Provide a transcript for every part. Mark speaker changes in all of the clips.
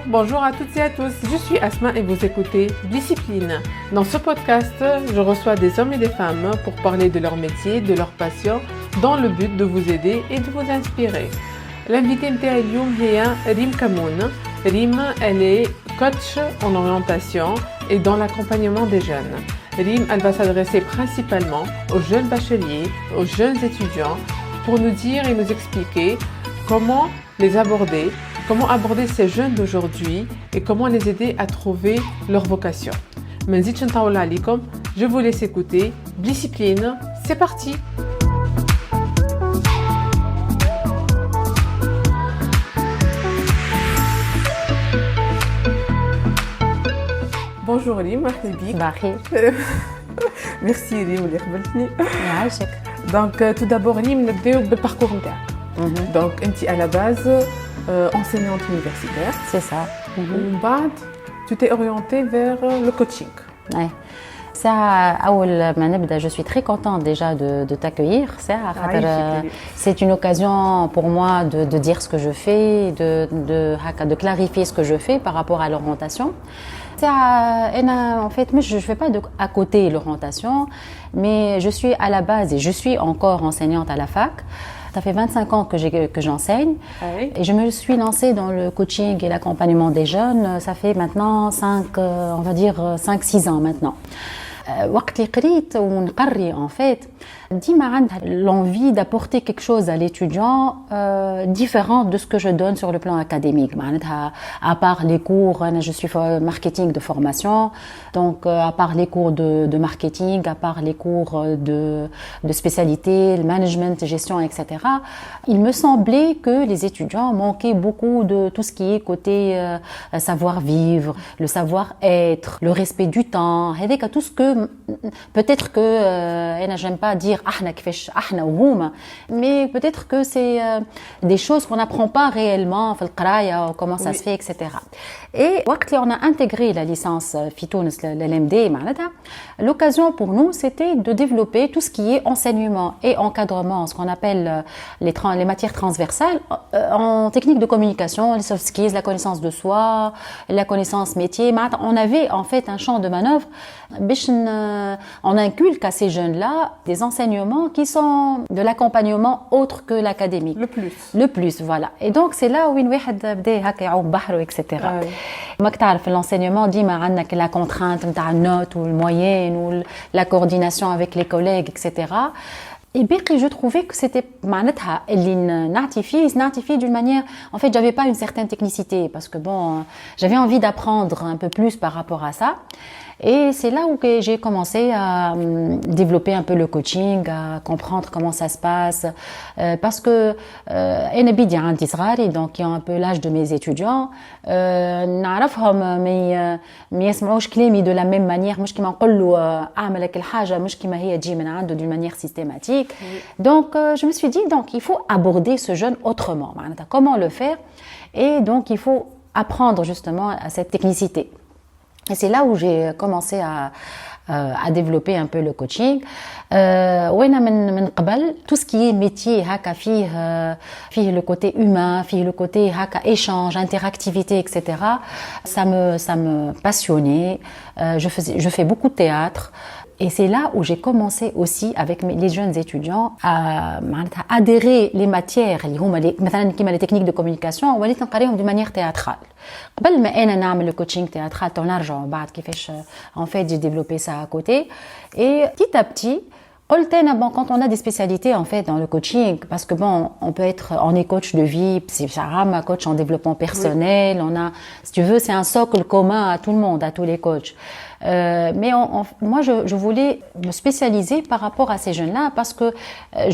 Speaker 1: Bonjour à toutes et à tous, je suis Asma et vous écoutez Discipline. Dans ce podcast, je reçois des hommes et des femmes pour parler de leur métier, de leur passion, dans le but de vous aider et de vous inspirer. L'invité متاعي اليوم هي ريم كمون. Rim, elle est coach en orientation et dans l'accompagnement des jeunes. Rim, elle va s'adresser principalement aux jeunes bacheliers, aux jeunes étudiants pour nous dire et nous expliquer comment les aborder, comment aborder ces jeunes d'aujourd'hui et comment les aider à trouver leur vocation. ما نزيدش نطول عليكم, je vous laisse écouter. Discipline, c'est parti! Bonjour Rim, merci Rim اللي قبلتني.
Speaker 2: يعيشك.
Speaker 1: Donc tout d'abord Rim, نبداو بالparcours نتاعك. Donc انت à la base enseignante universitaire.
Speaker 2: C'est ça.
Speaker 1: ومن بعد tu t'es orientée vers le coaching.
Speaker 2: Ouais. Ça, أول ما نبدأ, je suis très contente déjà de t'accueillir. C'est une occasion pour moi de dire ce que je fais, de clarifier ce que je fais par rapport à l'orientation. En fait, je ne fais pas à côté l'orientation, mais je suis à la base et je suis encore enseignante à la fac. Ça fait 25 ans que j'enseigne et je me suis lancée dans le coaching et l'accompagnement des jeunes. Ça fait maintenant 5-6 ans maintenant. وقت اللي قريت ونقري en fait ديما عندها l'envie d'apporter quelque chose à l'étudiant différent de ce que je donne sur le plan académique. معناتها à part les cours, je suis marketing de formation, donc à part les cours de marketing, à part les cours de spécialité, le management, gestion, etc. Il me semblait que les étudiants manquaient beaucoup de tout ce qui est côté savoir-vivre, le savoir-être, le respect du temps, avec tout ce que peut-être que j'aime pas dire mais peut-être que c'est des choses qu'on n'apprend pas réellement comment ça se fait, etc. Et quand on a intégré la licence Fitounes, l'LMD, l'occasion pour nous c'était de développer tout ce qui est enseignement et encadrement, ce qu'on appelle les matières transversales en technique de communication, les soft skills, la connaissance de soi, la connaissance métier. On avait en fait un champ de manœuvre. On inculque à ces jeunes-là des enseignements qui sont de l'accompagnement autre que l'académique. Le plus, voilà. Et donc c'est là où etc. ما كتعرف l'enseignement ديما عندك la contrainte نتاع النوت والمويين ولا coordination avec les collègues, etc. Et bien que je trouvais que c'était معناتها اللي نعطي فيه d'une manière, en fait j'avais pas une certaine technicité parce que bon j'avais envie d'apprendre un peu plus par rapport à ça. Et c'est là où j'ai commencé à développer un peu le coaching, à comprendre comment ça se passe, parce que donc qui ont un peu l'âge de mes étudiants, نعرفهم ما يسمعوش كلامي de la même manière, مش كيما نقول له اعمل لك الحاجه مش كيما هي تجي من عنده d'une manière systématique. Donc je me suis dit donc il faut aborder ce jeune autrement. Comment le faire? Et donc il faut apprendre justement à cette technicité. Et c'est là où j'ai commencé à développer un peu le coaching. من قبل tout ce qui est métier هكا فيه le côté humain, فيه le côté هكا échange, interactivité, etc. Ça me passionnait. Je fais beaucoup de théâtre. Et c'est là où j'ai commencé aussi avec les jeunes étudiants à adhérer les matières اللي هما مثلا كيما les techniques de communication وليت نقريهم d'une manière théâtrale. قبل ما انا نعمل le coaching théâtral تنرجعوا بعد كيفاش en fait j'ai développé ça à côté. Et petit à petit quand on a des spécialités en fait dans le coaching, parce que bon, on est coach de vie, psycharabe, coach en développement personnel, on a, si tu veux, c'est un socle commun à tout le monde, à tous les coachs. Mais moi, je voulais me spécialiser par rapport à ces jeunes-là parce que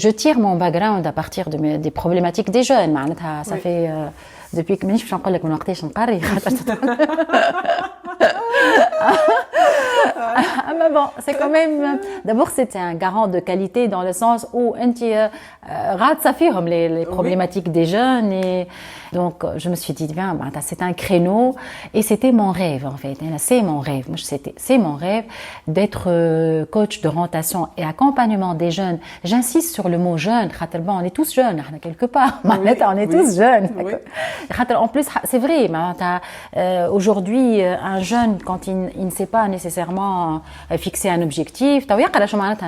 Speaker 2: je tire mon background à partir des problématiques des jeunes. Ça fait depuis que je نقول لك من وقتاش نقري mais bon, c'est quand même d'abord c'était un garant de qualité dans le sens où انت غاطسه فيهم les problématiques des jeunes Donc je me suis dit bien c'est un créneau et c'était mon rêve en fait. C'est mon rêve. C'est mon rêve d'être coach d'orientation et accompagnement des jeunes. J'insiste sur le mot jeune. On est tous jeunes quelque part. On est tous jeunes. En plus c'est vrai. Aujourd'hui un jeune quand il ne sait pas nécessairement fixer un objectif.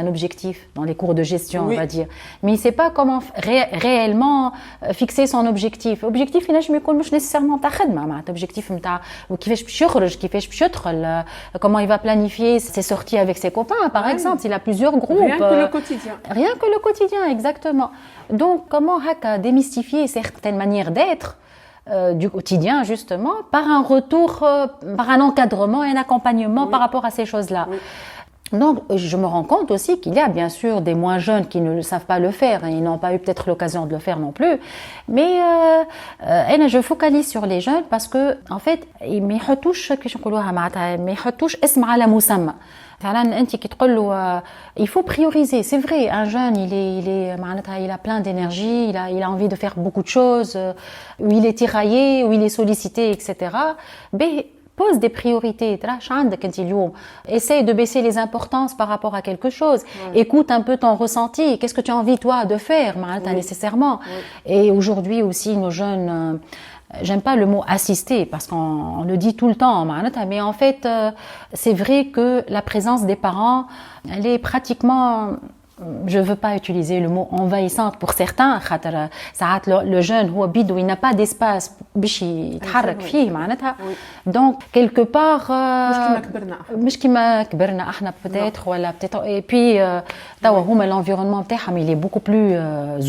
Speaker 2: Un objectif dans les cours de gestion on va dire. Mais il ne sait pas comment réellement fixer son objectif. Objectif il ne يكون مش nécessairement تاع خدمة معناتها objectif نتاع كيفاش باش يخرج كيفاش باش يدخل comment il va planifier ses sorties avec ses copains par exemple s'il a plusieurs groupes. Rien que le quotidien exactement. Donc comment démystifier certaines manières d'être du quotidien justement par un retour par un encadrement et un accompagnement par rapport à ces choses-là. Donc, je me rends compte aussi qu'il y a bien sûr des moins jeunes qui ne savent pas le faire. Ils n'ont pas eu peut-être l'occasion de le faire non plus. Mais je focalise sur les jeunes parce que, en fait, ما يحطوش كيش نقولوها معناتها ما يحطوش اسم على مسمى. مثلا انت كي تقول له il faut prioriser. C'est vrai, un jeune il a plein d'énergie, il a envie de faire beaucoup de choses, où il est tiraillé, où il est sollicité, etc. Mais pose des priorités. Essaye de baisser les importances par rapport à quelque chose. Écoute un peu ton ressenti. Qu'est-ce que tu as envie, toi, de faire, nécessairement. Et aujourd'hui aussi, nos jeunes, j'aime pas le mot assister parce qu'on le dit tout le temps, mais en fait, c'est vrai que la présence des parents, elle est pratiquement... Je veux pas utiliser le mot envahissante pour certains. Le jeune, il n'a pas d'espace باش يتحرك فيه معناتها. Donc quelque part مش كيما كبرنا احنا peut-être ولا peut-être et puis توا هما l'environnement تاعهم il est beaucoup plus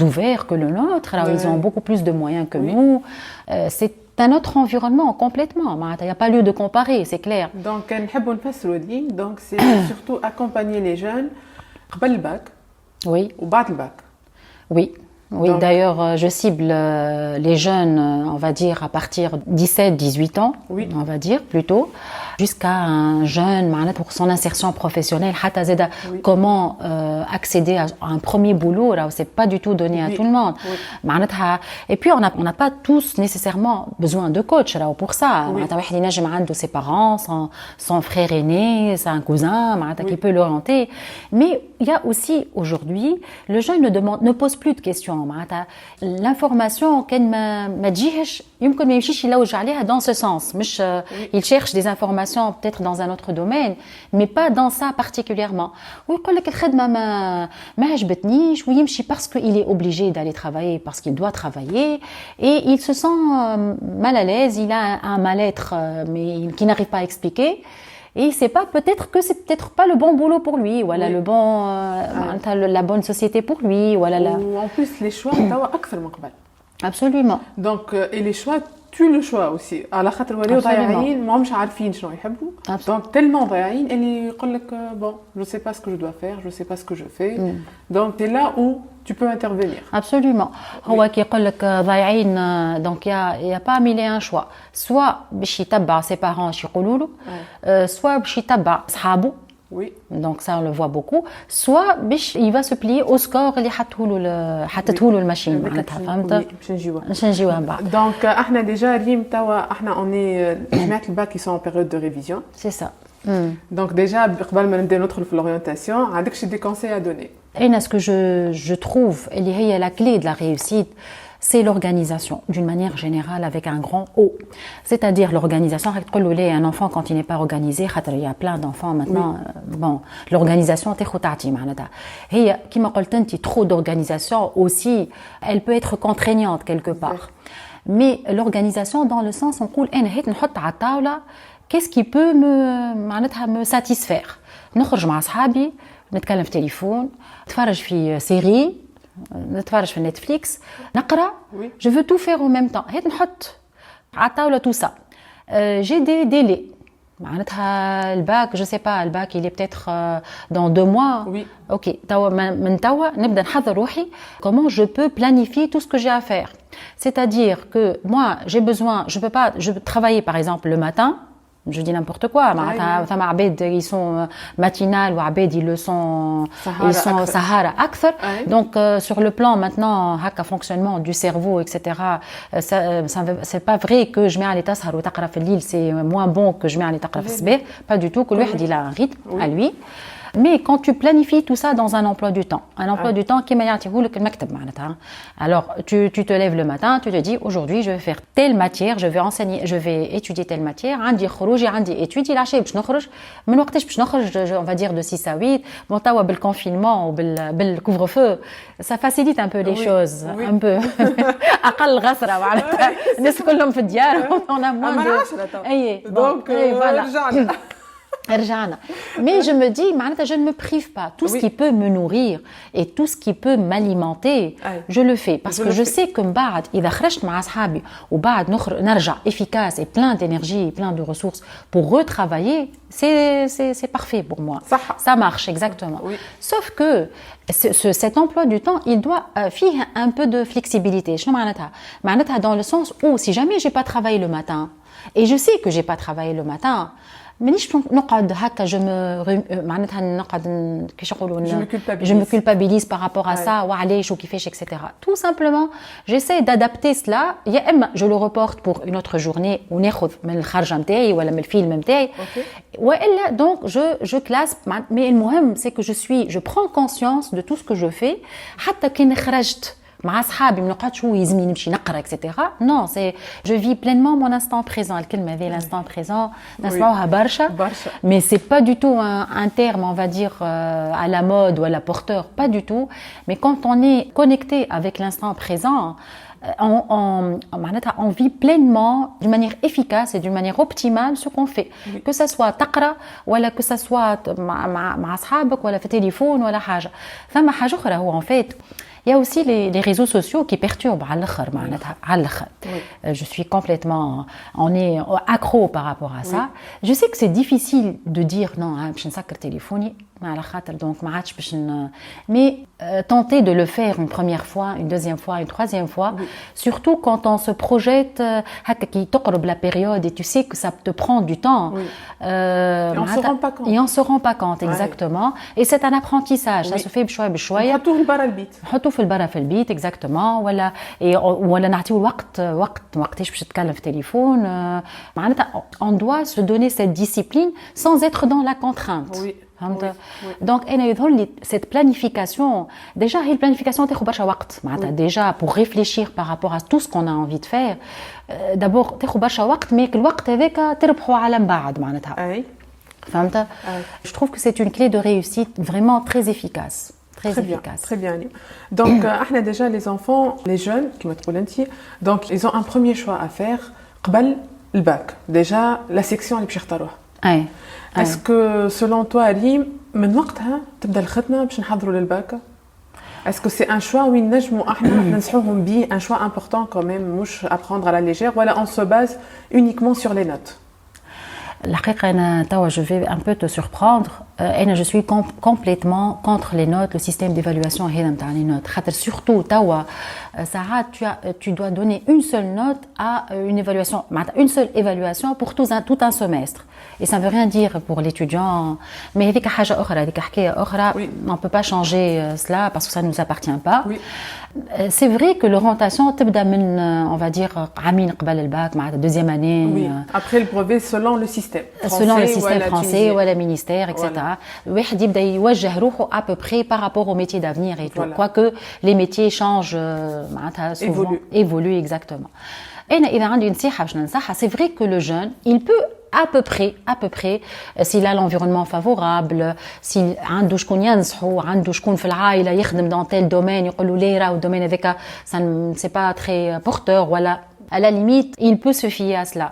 Speaker 2: ouvert que le nôtre. Alors ils ont beaucoup plus de moyens que nous. C'est un autre environnement complètement. Il n'y a pas lieu de comparer, c'est clair.
Speaker 1: Donc نحبوا نفسروا لي. Donc c'est surtout accompagner les jeunes قبل الباك.
Speaker 2: Oui.
Speaker 1: Ou بعد الباك.
Speaker 2: Oui. Oui, donc, d'ailleurs, je cible les jeunes, on va dire, à partir de 17-18 ans, on va dire, plutôt, jusqu'à un jeune, pour son insertion professionnelle, comment accéder à un premier boulot, là, c'est pas du tout donné à tout le monde. Et puis, on n'a pas tous nécessairement besoin de coach, là, pour ça. Ses parents, son frère aîné, un cousin, qui peut l'orienter. Mais il y a aussi, aujourd'hui, le jeune ne pose plus de questions. L'information كان ما تجيهش يمكن ما يمشيش يلوج عليها dans ce sens مش il cherche des informations peut-être dans un autre domaine mais pas dans ça particulièrement ويقول لك الخدمه ما عجبتنيش ويمشي parce qu'il est obligé d'aller travailler parce qu'il doit travailler et il se sent mal à l'aise il a un mal-être mais qui n'arrive pas à expliquer. Et il sait pas, peut-être que c'est peut-être pas le bon boulot pour lui, voilà le bon, la bonne société pour lui, voilà.
Speaker 1: Ou en plus les choix, t'as أكثر من قبل.
Speaker 2: Absolument.
Speaker 1: Donc et les choix, tu le choix aussi. على خاطر ولاو ضايعين ما همش عارفين شنو يحبوا. Donc tellement ضايعين اللي يقول لك bon, je sais pas ce que je dois faire, je sais pas ce que je fais. Donc c'est là où tu peux intervenir.
Speaker 2: Absolument. هو كي يقول لك ضايعين donc il y a pas mille et un choix. Soit باش يتبع ses parents اش يقولوا له, soit باش يتبع صحابه.
Speaker 1: Oui.
Speaker 2: Donc ça on le voit beaucoup. Soit il va se plier au score اللي حطته له الماشين معناتها فهمت؟ باش نجيوها بعد.
Speaker 1: Donc احنا déjà ريم توا احنا on est جماعة الباك qui sont en période de révision.
Speaker 2: C'est ça.
Speaker 1: Donc déjà قبل ما نبدا ندخل في l'orientation عندك شي des conseils à donner.
Speaker 2: Et ce que je trouve اللي هي la clé de la réussite c'est l'organisation d'une manière générale avec un grand O. C'est-à-dire l'organisation, un enfant quand il n'est pas organisé, il y a plein d'enfants maintenant, bon, l'organisation trop d'organisation aussi, elle peut être contraignante quelque part. Mais l'organisation dans le sens on qu'est-ce qui peut me satisfaire. نخرج مع أصحابي نتكلم في تليفون نتفرج في série نتفرج في نتفليكس نقرا je veux tout faire en même temps هيك نحط على الطاوله tout ça j'ai des délais معناتها الباك je sais pas الباك il est peut-être dans 2 mois OK توا من توا نبدا نحضر روحي comment je peux planifier tout ce que j'ai à faire c'est-à-dire que moi j'ai besoin je peux travailler par exemple le matin je dis n'importe quoi. Ils sont matinales ou عباد ils le sont Sahara أكثر. Donc sur le plan maintenant fonctionnement du cerveau etc. C'est pas vrai que je mets على تسهر وتقرا في الليل c'est moins bon que je mets على تقرا في الصباح. Pas du tout. Que الواحد il a un rythme à lui. Mais quand tu planifies tout ça dans un emploi du temps du temps qui m'a dit le المكتب معناتها. Alors tu te lèves le matin, tu te dis aujourd'hui je vais faire telle matière, je vais étudier telle matière, عندي خروج عندي études العشاء باش نخرج من وقتاش باش نخرج on va dire de 6 à 8 bon توا بالconfinement بالcouvre-feu ça facilite un peu les choses un peu اقل غسرة معناتها الناس كلهم في الديار on a moins de اي
Speaker 1: donc رجعنا
Speaker 2: Mais je me dis, je ne me prive pas. Tout ce qui peut me nourrir et tout ce qui peut m'alimenter, je le fais. Parce que je sais que إذا خرجت مع أصحابي وبعد نرجع efficace et plein d'énergie et plein de ressources pour retravailler, c'est parfait pour moi. Ça marche, exactement. Oui. Sauf que cet emploi du temps, il doit faire un peu de flexibilité. Dans le sens où si jamais j'ai pas travaillé le matin, et je sais que j'ai pas travaillé le matin, مانيش نقعد هكا معناتها نقعد كيش يقولوا je me culpabilise par rapport à ça وعلاش وكيفاش etc. Tout simplement j'essaie d'adapter cela يا اما je le reporte pour une autre journée وناخذ من الخرجه نتاعي ولا من الفيلم نتاعي والا donc je classe mais المهم c'est que je prends conscience de tout ce que je fais حتى كي خرجت مع اصحابي ما نقعدش هو يلزمني نمشي نقرا etc. Non, c'est je vis pleinement mon instant présent. الكلمه هذه l'instant présent نسمعوها برشا mais c'est pas du tout un terme on va dire à la mode ou à la porteur, pas du tout. Mais quand on est connecté avec l'instant présent, on vit pleinement d'une manière efficace et d'une manière optimale ce qu'on fait. Que ça soit تقرا ولا que ça soit مع اصحابك ولا في التليفون ولا حاجه. ثم حاجه اخرى هو en fait il y a aussi les réseaux sociaux qui perturbent على الآخر. Je suis complètement on est accro par rapport à ça. Je sais que c'est difficile de dire non باش نسكر تليفوني على خاطر donc ما عادش باش mais tenter de le faire une première fois, une deuxième fois, une troisième fois, surtout quand on se projette هكا كي تقرب la période et tu sais que ça te prend du temps.
Speaker 1: Et on se rend pas compte.
Speaker 2: Et on se rend pas compte exactement. Et c'est un apprentissage, ça se fait بشوية بشوية.
Speaker 1: نحطوه لبرا البيت.
Speaker 2: نحطوه في البرا في البيت exactement ولا نعطيو وقتاش باش تتكلم في التليفون معناتها on doit se donner cette discipline sans être dans la contrainte. Donc cette planification déjà هي planification تاخذ برشا وقت معناتها déjà pour réfléchir par rapport à tout ce qu'on a envie de faire d'abord تاخذ برشا وقت mais الوقت هذاك تربحوا على من بعد معناتها فهمت. Je trouve que c'est une clé de réussite vraiment très efficace.
Speaker 1: Très bien. Donc, déjà les enfants, les jeunes, qui donc ils ont un premier choix à faire. قبل le bac. Déjà la section اللي باش يختاروها. Est-ce que selon toi, Rym, من وقتها تبدا الخدمة باش نحضروا للباك؟ Est-ce que c'est un choix وين نجموا احنا ننصحوهم بيه un choix important quand même مش à prendre à la légère ولا on se base uniquement sur les notes?
Speaker 2: الحقيقة أنا توا je vais un peu te surprendre. Je suis complètement contre les notes, le système d'évaluation هذا نتاع les notes. خاطر surtout توا ساعات tu dois donner une seule note à une évaluation, une seule évaluation pour tout un semestre. Et ça ne veut rien dire pour l'étudiant. Mais هذيك حاجة أخرى, هذيك حكاية أخرى. On ne peut pas changer cela parce que ça ne nous appartient pas. C'est vrai que l'orientation تبدأ من on va dire عامين قبل الباك مع deuxième année.
Speaker 1: Après le brevet selon le système.
Speaker 2: Selon le système français ou le ministère, etc. الواحد يبدأ يوجه روحه à peu près par rapport aux métiers d'avenir et tout. Quoique les métiers changent معناتها souvent évoluent exactement. أنا إذا عندي نصيحة باش ننصحها, c'est vrai que le jeune, il peut à peu près s'il a l'environnement favorable, s'il عنده شكون ينصحو, عنده شكون في العائلة يخدم dans tel domaine, يقولوا لي راهو الدومين هذاك ça c'est pas très porteur ولا à la limite, il peut se fier à cela.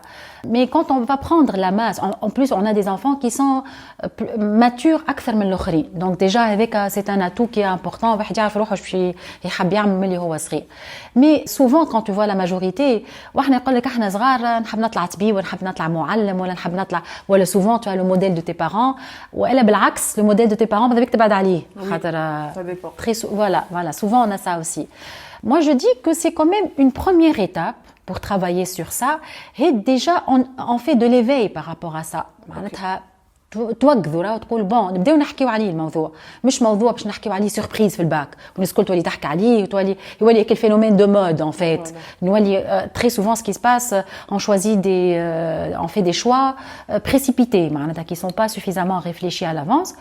Speaker 2: Mais quand on va prendre la masse, en plus on a des enfants qui sont matures أكثر من الآخرين. Donc déjà avec c'est un atout qui est important. واحد يعرف روحه باش يحب يعمل ملي هو صغير. Mais souvent quand tu vois la majorité, وإحنا يقول لك إحنا صغار نحب نطلع طبيب ولا نحب نطلع معلم ولا نحب نطلع ولا souvent tu as le modèle de tes parents وإلا بالعكس le modèle de tes parents بدك تبعد عليه. خاطر très voilà souvent on a ça aussi. Moi je dis que c'est quand même une première étape pour travailler sur ça. Et déjà, on fait de l'éveil par rapport à ça. معناتها توقظوا راه تقول بون نبداو نحكيو عليه الموضوع مش موضوع باش نحكيو عليه سوربريز في الباك والناس الكل تولي تحكي عليه وتولي يولي كل phénomène de mode en fait نولي très souvent ce qui se passe on choisit on fait des choix précipités معناتها qui sont pas suffisamment réfléchis à l'avance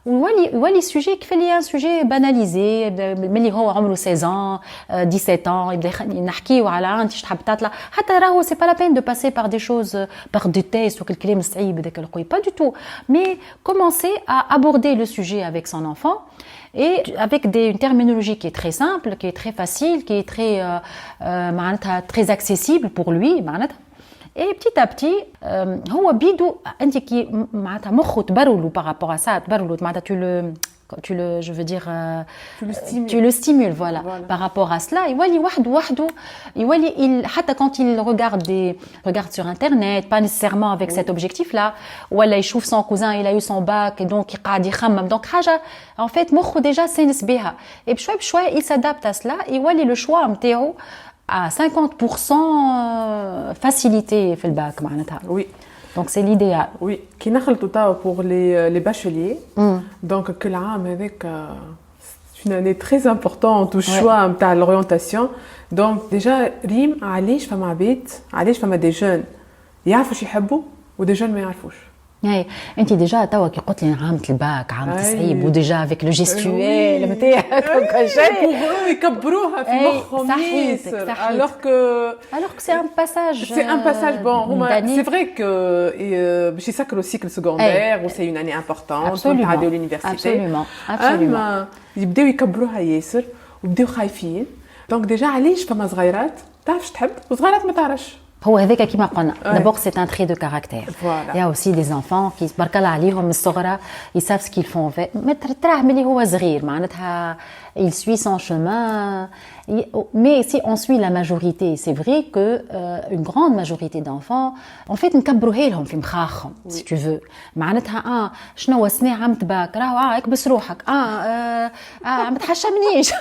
Speaker 2: ويولي sujet كيف اللي un sujet banalisé ملي هو عمره 16 ans 17 ans يبدا نحكيو على انت تحب تطلع حتى راهو c'est pas la peine de passer par des choses par des tests وكل الكلام الصعيب هذاك القوي pas du tout mais commencer à aborder le sujet avec son enfant et avec une terminologie qui est très simple qui est très facile qui est très très accessible pour lui معناتها Et petit à petit, هو بيدو انت كي معناتها مخه تبرولو par rapport à ça تبرولو معناتها tu le je veux dire tu le stimules voilà par rapport à cela يولي وحده يولي حتى quand il regarde sur internet pas nécessairement avec cet objectif là ولا يشوف son cousin il a eu son bac et donc قاعد يخمم donc حاجه en fait مخه déjà سانس بها et بشوي il s'adapte à cela يولي le choix نتاعو à 50% facilité في الباك معناتها.
Speaker 1: Oui.
Speaker 2: Donc c'est l'idéal.
Speaker 1: Oui. Qui نخلطوا توا pour les bacheliers. Donc كل عام هذاك c'est une année très importante au choix نتاع l'orientation. Donc déjà ريم علاش فما عباد علاش فما des jeunes يعرفوا شو يحبوا و des jeunes ما يعرفوش.
Speaker 2: اي انت ديجا توا كي قلت لي عامة الباك عام تصعيب وديجا افيك لو جيستويل نتاعك وكل شيء
Speaker 1: يكبروها في مخهم ياسر alors que
Speaker 2: c'est un passage
Speaker 1: bon c'est vrai que باش يسكروا السيكل secondaire و c'est une année importante وتعديو l'université
Speaker 2: absolument
Speaker 1: يبداو يكبروها ياسر ويبداو خايفين donc déjà علاش فما صغيرات تعرفش تحب وصغيرات ما تعرفش
Speaker 2: هو هذاك كيما قلنا d'abord c'est un trait de caractère il y a aussi des enfants qui تبارك الله عليهم من الصغرى ils savent ce qu'ils font ما تراه ملي هو صغير معناتها il suit son chemin mais si on suit la majorité c'est vrai que une grande majorité d'enfants en fait نكبروها لهم في مخاخهم si tu veux معناتها شنو سنه عم تباك راهو اكبس روحك ما تحشمنيش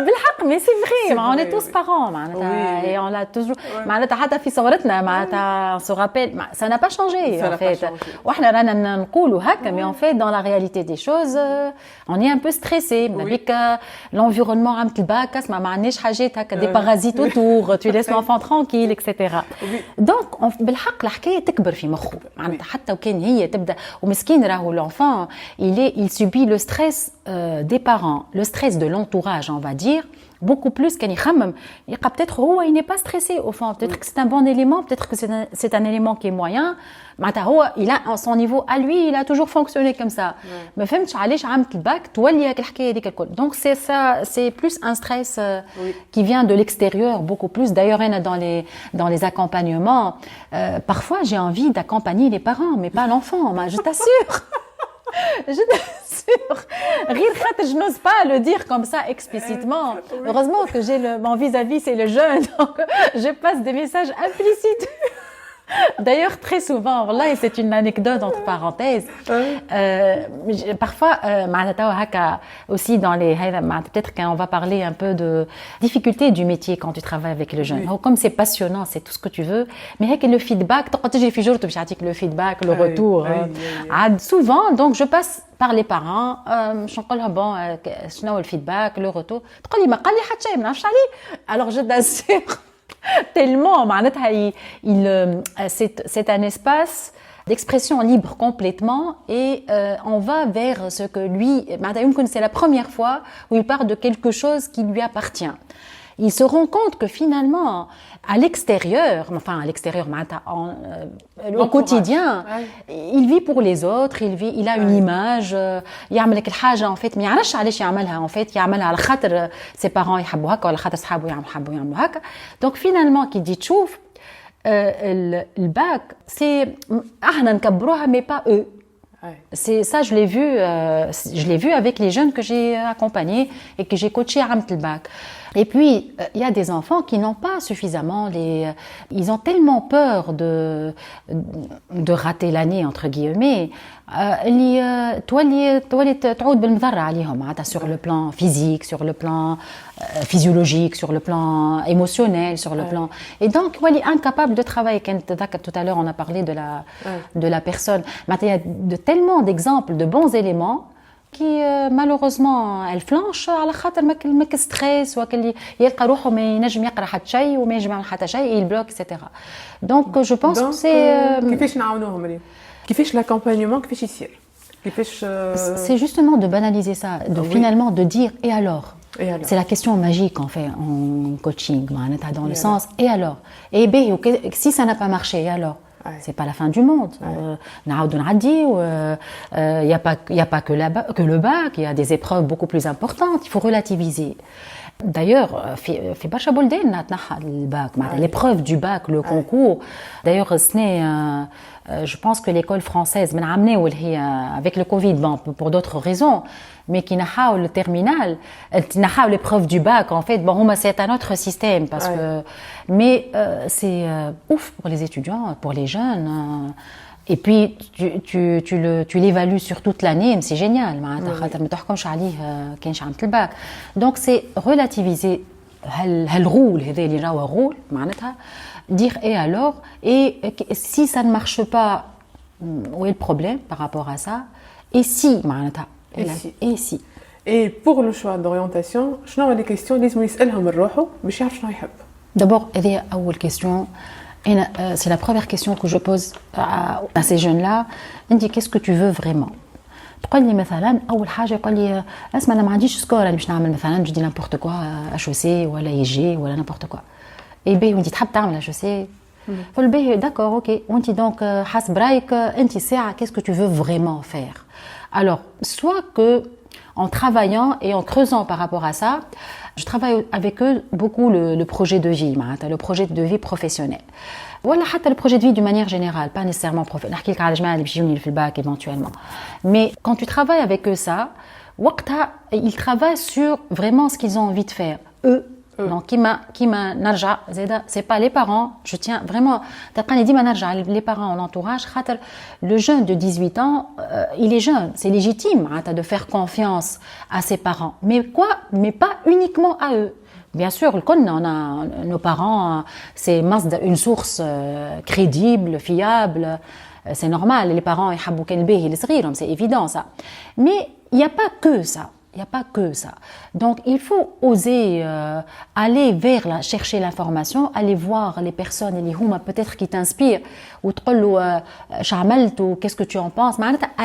Speaker 2: بالحق mais c'est vrai on est tous parents معناتها et on l'a toujours معناتها حتى في صغرتنا معناتها on se rappelle ça n'a pas changé en fait واحنا رانا نقولوا هكا mais en fait dans la réalité des choses on est un peu stressé avec l'environnement عم الباك اسمع ما عندناش حاجات هكا des parasites autour tu laisses l'enfant tranquille etc donc بالحق الحكايه تكبر في مخه معناتها حتى وكان هي تبدا ومسكين راهو l'enfant il subit le stress des parents le stress de l'entourage on va dire beaucoup plus كان يخمم يبقى peut-être هو il n'est pas stressé au fond peut-être que c'est un bon élément peut-être que c'est un élément qui est moyen معناتها هو il a son niveau à lui il a toujours fonctionné comme ça ما فهمتش علاش عامة الباك تولي هاك الحكايه هذيك الكل donc c'est ça c'est plus un stress qui vient de l'extérieur beaucoup plus d'ailleurs dans les accompagnements parfois j'ai envie d'accompagner les parents mais pas l'enfant je t'assure je t'assure غير خاطر je n'ose pas le dire comme ça explicitement heureusement que j'ai mon vis-à-vis c'est le jeune donc je passe des messages implicites d'ailleurs très souvent والله c'est une anecdote entre parenthèses parfois معناتها هكا aussi dans les peut-être qu'on va parler un peu de difficulté du métier quand tu travailles avec le jeune comme c'est passionnant c'est tout ce que tu veux mais هيك le feedback تقعد تجي في جورته باش يعطيك le feedback le retour souvent donc je passe par les parents باش نقول لهم bon شنو الفيدباك le retour تقول لي ما قال لي حتى شيء ما نعرفش عليه alors je t'assure tellement معناتها c'est un espace d'expression libre complètement et on va vers ce que lui c'est la première fois où il parle de quelque chose qui lui appartient il se rend compte que finalement à l'extérieur au quotidien il vit pour les autres il a une image يعمل لك الحاجه en fait ما يعرفش علاش يعملها en fait يعملها على خاطر ses parents يحبوا هكا ولا خاطر صحابه يعملوا هكا donc finalement كي تجي تشوف الباك c'est احنا نكبروها mais pas eux c'est ça je l'ai vu avec les jeunes que j'ai accompagnés et que j'ai coachés à عامة الباك Et puis, il y a des enfants qui n'ont pas suffisamment ils ont tellement peur de rater l'année, entre guillemets, اللي تولي تعود بالمضرة عليهم معناتها sur le plan physique, sur le plan physiologique, sur le plan émotionnel, sur le plan... Et donc, il est incapable de travailler. Tout à l'heure, on a parlé de la personne. Maintenant, il y a tellement d'exemples, de bons éléments qui malheureusement elle flanche على خاطر ما كستريس وكل يلقى روحه ما ينجم يقرا حتى شيء وما ينجم يعمل حتى شيء il bloque etc. Donc je pense que c'est
Speaker 1: كيفاش نعاونوهم اليوم كيفاش l'accompagnement كيفاش يصير كيفاش
Speaker 2: c'est justement de banaliser ça de finalement de dire et alors c'est la question magique en fait en coaching معناتها dans le sens et alors et bien si ça n'a pas marché et alors c'est pas la fin du monde. Il y a pas que le bac, il y a des épreuves beaucoup plus importantes, il faut relativiser. D'ailleurs, في برشا بلدان تنحى الباك معناتها l'épreuve du bac, le concours. D'ailleurs, je pense que l'école française من عام ناول هي avec le Covid bon pour d'autres raisons mais qui نحاو le terminal نحاو l'épreuve du bac en fait bon هما c'est un autre système parce que mais c'est ouf pour les étudiants pour les jeunes et puis tu l'évalues sur toute l'année c'est génial معناتها خاطر ما تحكمش عليه كانش عملت الباك donc c'est relativiser هالغول هذا اللي راهو غول معناتها dire et alors et si ça ne marche pas où est le problème par rapport à ça et si معناتها et si
Speaker 1: et pour le choix d'orientation شنو هو les questions اللي لازم يسالهم لروحه باش يعرف شنو يحب
Speaker 2: d'abord هذه اول question c'est la première question que je pose à ces jeunes là انت qu'est-ce que tu veux vraiment تقول لي مثلا اول حاجه يقول لي اسمع انا ما عنديش سكور اللي باش نعمل مثلا جو دي نيمبورت كوا HEC ولا يجي ولا نيمبورت كوا اي بي وانت تحب تعمل HEC قول به داكور اوكي وانت دونك حسب رايك انت ساعه qu'est-ce que tu veux vraiment faire alors soit que en travaillant et en creusant par rapport à ça je travaille avec eux beaucoup le projet de vie le projet de vie professionnel ولا حتى le projet de vie d'une manière générale pas nécessairement نحكي لك على الجماعه اللي بيجيوني في الباك éventuellement mais quand tu travailles avec eux ça وقتها ils travaillent sur vraiment ce qu'ils ont envie de faire eux donc كيما نرجع زاده c'est pas les parents je tiens vraiment تلقاني ديما نرجع les parents en entourage خاطر le jeune de 18 ans il est jeune c'est légitime de faire confiance à ses parents mais pas uniquement à eux bien sûr on a nos parents c'est une source crédible fiable c'est normal les parents يحبوا كان باهي لصغيرهم c'est évident ça mais il n'y a pas que ça Il n'y a pas que ça. Donc, il faut oser aller chercher l'information, aller voir les personnes peut-être qui t'inspirent ou te dire qu'est-ce que tu en penses.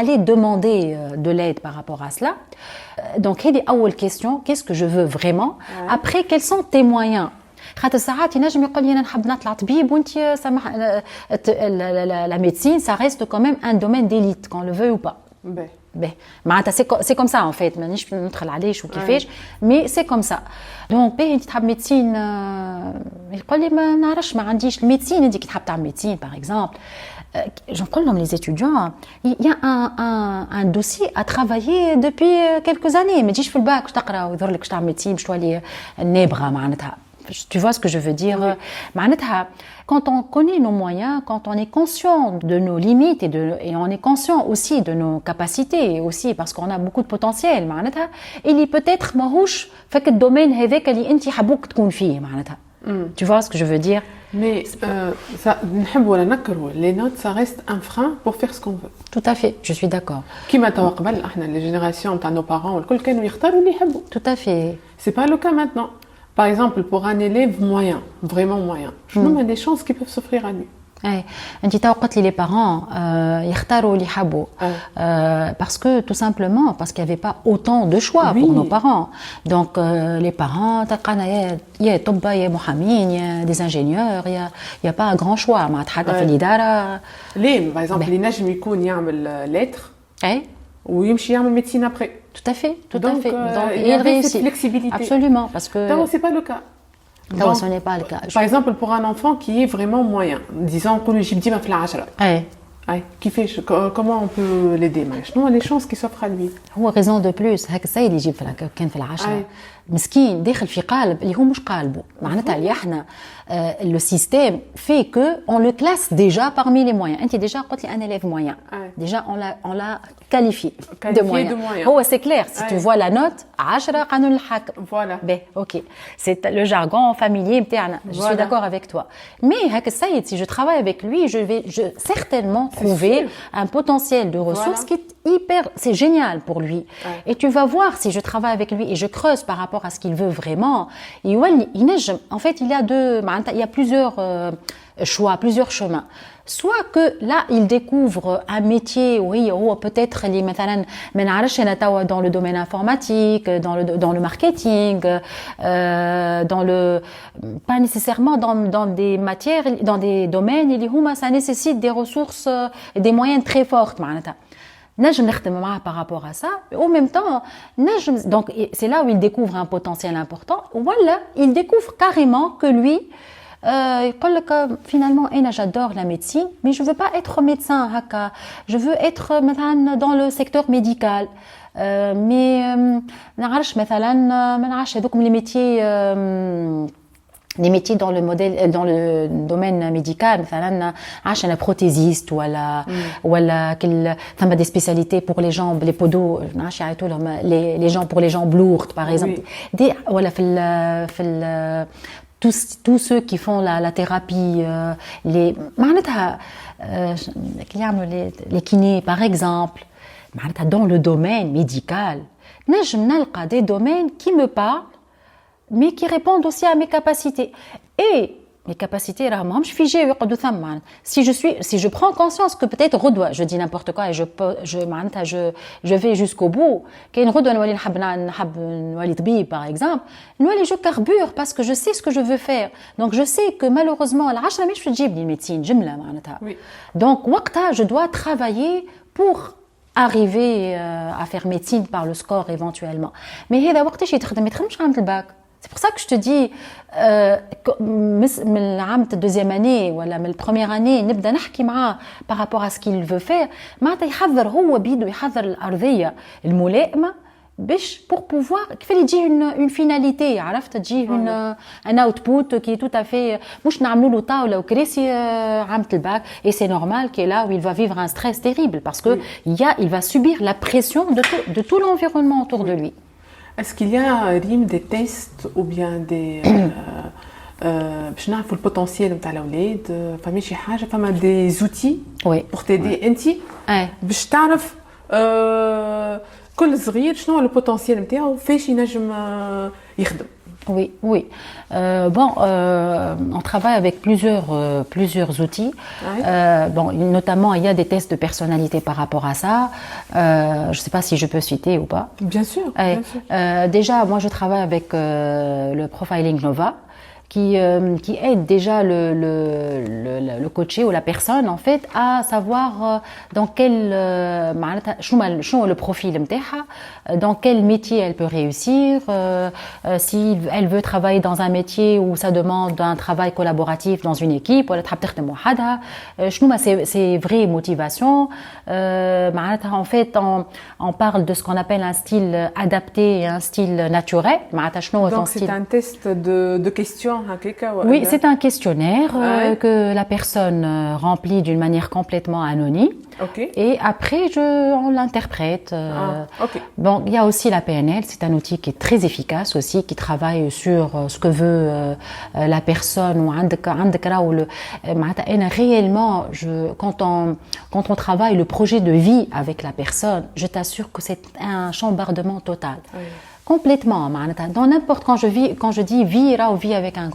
Speaker 2: Aller demander de l'aide par rapport à cela. Donc, il y a une question, qu'est-ce que je veux vraiment? Après, quels sont tes moyens? خاطر ساعات ينجم يقول لي انا نحب نطلع طبيب وانت سامح la médecine ça reste quand même un domaine d'élite qu'on le veut ou pas. C'est comme ça en fait مانيش ندخل عليش وكيفاش mais c'est comme ça donc باهي انت تحب ميديسين يقول لي ما نعرفش ما عنديش الميديسين انت كي تحب تعمل ميديسين par exemple j'en لهم les étudiants il y a un dossier à travailler depuis quelques années ما تجيش في الباك باش تقرا ويظهر لك باش تعمل ميديسين باش تولي نابغه معناتها Tu vois ce que je veux dire? Oui. Quand on connaît nos moyens, quand on est conscient de nos limites et on est conscient aussi de nos capacités aussi parce qu'on a beaucoup de potentiel, il est peut-être ماهوش فك الدومين هذاك اللي انت حبوك تكون فيه معناتها. Tu vois ce que je veux dire?
Speaker 1: Mais ça نحب ولا نكرهوا les notes ça reste un frein pour faire ce qu'on veut.
Speaker 2: Tout à fait, je suis d'accord.
Speaker 1: كيما توا قبل احنا les générations تاع nos parents والكل كانوا يختاروا اللي يحبوا.
Speaker 2: Tout à fait.
Speaker 1: C'est pas le cas maintenant. Par exemple, pour un élève moyen, vraiment moyen, je me mets des chances qui peuvent s'offrir à lui.
Speaker 2: انت تو قلت لي les parents يختاروا اللي يحبوا parce que tout simplement parce qu'il y avait pas autant de choix pour nos parents donc les parents تلقانا يا طب يا محامين يا des ingénieurs il y a pas un grand choix ما حتى في الاداره
Speaker 1: ليه par exemple اللي نجم يكون يعمل lettres ويمشي يعمل médecine après.
Speaker 2: Tout à fait, tout à fait.
Speaker 1: Donc il réussit. Cette flexibilité.
Speaker 2: Absolument, parce que...
Speaker 1: Non, c'est pas le cas.
Speaker 2: Non, ce n'est pas le cas.
Speaker 1: Par exemple, pour un enfant qui est vraiment moyen, disons que j'ai dit ma fille 10. Comment on peut l'aider? Non, les chances qui s'offrent à lui.
Speaker 2: هو raison de plus هاك السيد يجيب كان في العشرة مسكين داخل في قالب اللي هو مش قالبه معناتها اللي احنا le système fait que on le classe déjà parmi les moyens. انت déjà قلت لي un élève moyen. Déjà on l'a qualifié de moyen. هو c'est clair si tu vois la note 10 قانون الحاكم.
Speaker 1: Voilà.
Speaker 2: Ben OK. C'est le jargon familier بتاعنا. Je suis d'accord avec toi. Mais هاك السيد si je travaille avec lui, je vais certainement trouver un potentiel de ressources qui est hyper, c'est génial pour lui. Et tu vas voir si je travaille avec lui et je creuse par rapport à ce qu'il veut vraiment. En fait, il y a plusieurs choix, plusieurs chemins. Soit que là, il découvre un métier, oui, ou peut-être dans le domaine informatique, dans le marketing, pas nécessairement dans des matières, dans des domaines, ça nécessite des ressources et des moyens très forts. نجم نخدم معاه par rapport à ça au même temps donc c'est là où il découvre un potentiel important ou là il découvre carrément que lui يقول لك finalement j'adore la médecine mais je veux pas être médecin هكا je veux être مثلا dans le secteur médical mais نعرفش مثلا ما نعرفش هذوك les métiers dans le domaine médical مثلا عشان prothésiste ولا ثم des spécialités pour les jambes les podos نعرفش يعيطوا لهم les gens pour les jambes lourdes par exemple ولا في tous ceux qui font la thérapie les معناتها qui يعملوا les kinés par exemple معناتها dans le domaine médical نجم نلقى des domaines qui me parlent mais qui répondent aussi à mes capacités. Et mes capacités, si je prends conscience que peut-être je dis n'importe quoi et je vais jusqu'au bout, par exemple, je carbure parce que je sais ce que je veux faire. Donc je sais que malheureusement, donc je dois travailler pour arriver à faire médecine par le score éventuellement. Mais c'est pour ça que je te dis من العام deuxième année ولا من première année نبدا نحكي معاه par rapport à ce qu'il veut faire معناتها يحضر هو بيده يحضر الأرضية الملائمة باش pour pouvoir كيف يجي une finalité عرفت تجي un output qui est tout à fait مش نعملوا له طاولة وكراسي عامة الباك et c'est normal qu'il est là où il va vivre un stress terrible parce que il va subir la pression de tout l'environnement autour de lui.
Speaker 1: Est-ce qu'il y a des tests ou bien des باش نعرفوا البوتنسيال نتاع الاولاد فما شي حاجه فما des outils pour t'aider انت باش تعرف كل صغير شنو هو البوتنسيال نتاعو فاش ينجم يخدم.
Speaker 2: Oui. On travaille avec plusieurs outils. Notamment, il y a des tests de personnalité par rapport à ça. Je ne sais pas si je peux citer ou pas.
Speaker 1: Bien sûr.
Speaker 2: Déjà, moi, je travaille avec le Profiling Nova. Qui aide déjà le coaché ou la personne en fait à savoir dans quel le profil نتاعها, dans quel métier elle peut réussir, si elle veut travailler dans un métier où ça demande un travail collaboratif dans une équipe ولا تحب تخدم وحدها, شنو c'est vraies motivations. En fait on parle de ce qu'on appelle un style adapté et un style naturel.
Speaker 1: Donc c'est un test de questions.
Speaker 2: Oui, c'est un questionnaire que la personne remplit d'une manière complètement anonyme. Et après, on l'interprète. Bon, il y a aussi la PNL, c'est un outil qui est très efficace aussi, qui travaille sur ce que veut la personne. Réellement, quand on travaille le projet de vie avec la personne, je t'assure que c'est un chambardement total. Complètement, dans n'importe quand je dis vie, ou vie avec un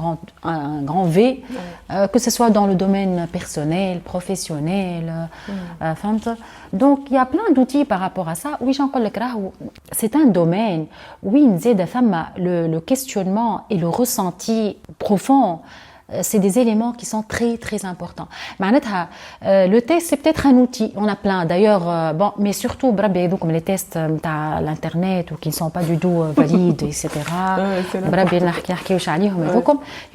Speaker 2: grand V, que ce soit dans le domaine personnel, professionnel, donc il y a plein d'outils par rapport à ça. Oui, c'est un domaine où le questionnement et le ressenti profond. C'est des éléments qui sont très très importants. Le test c'est peut-être un outil, on a plein d'ailleurs, mais surtout comme les tests à l'internet ou qui ne sont pas du tout valides, etc.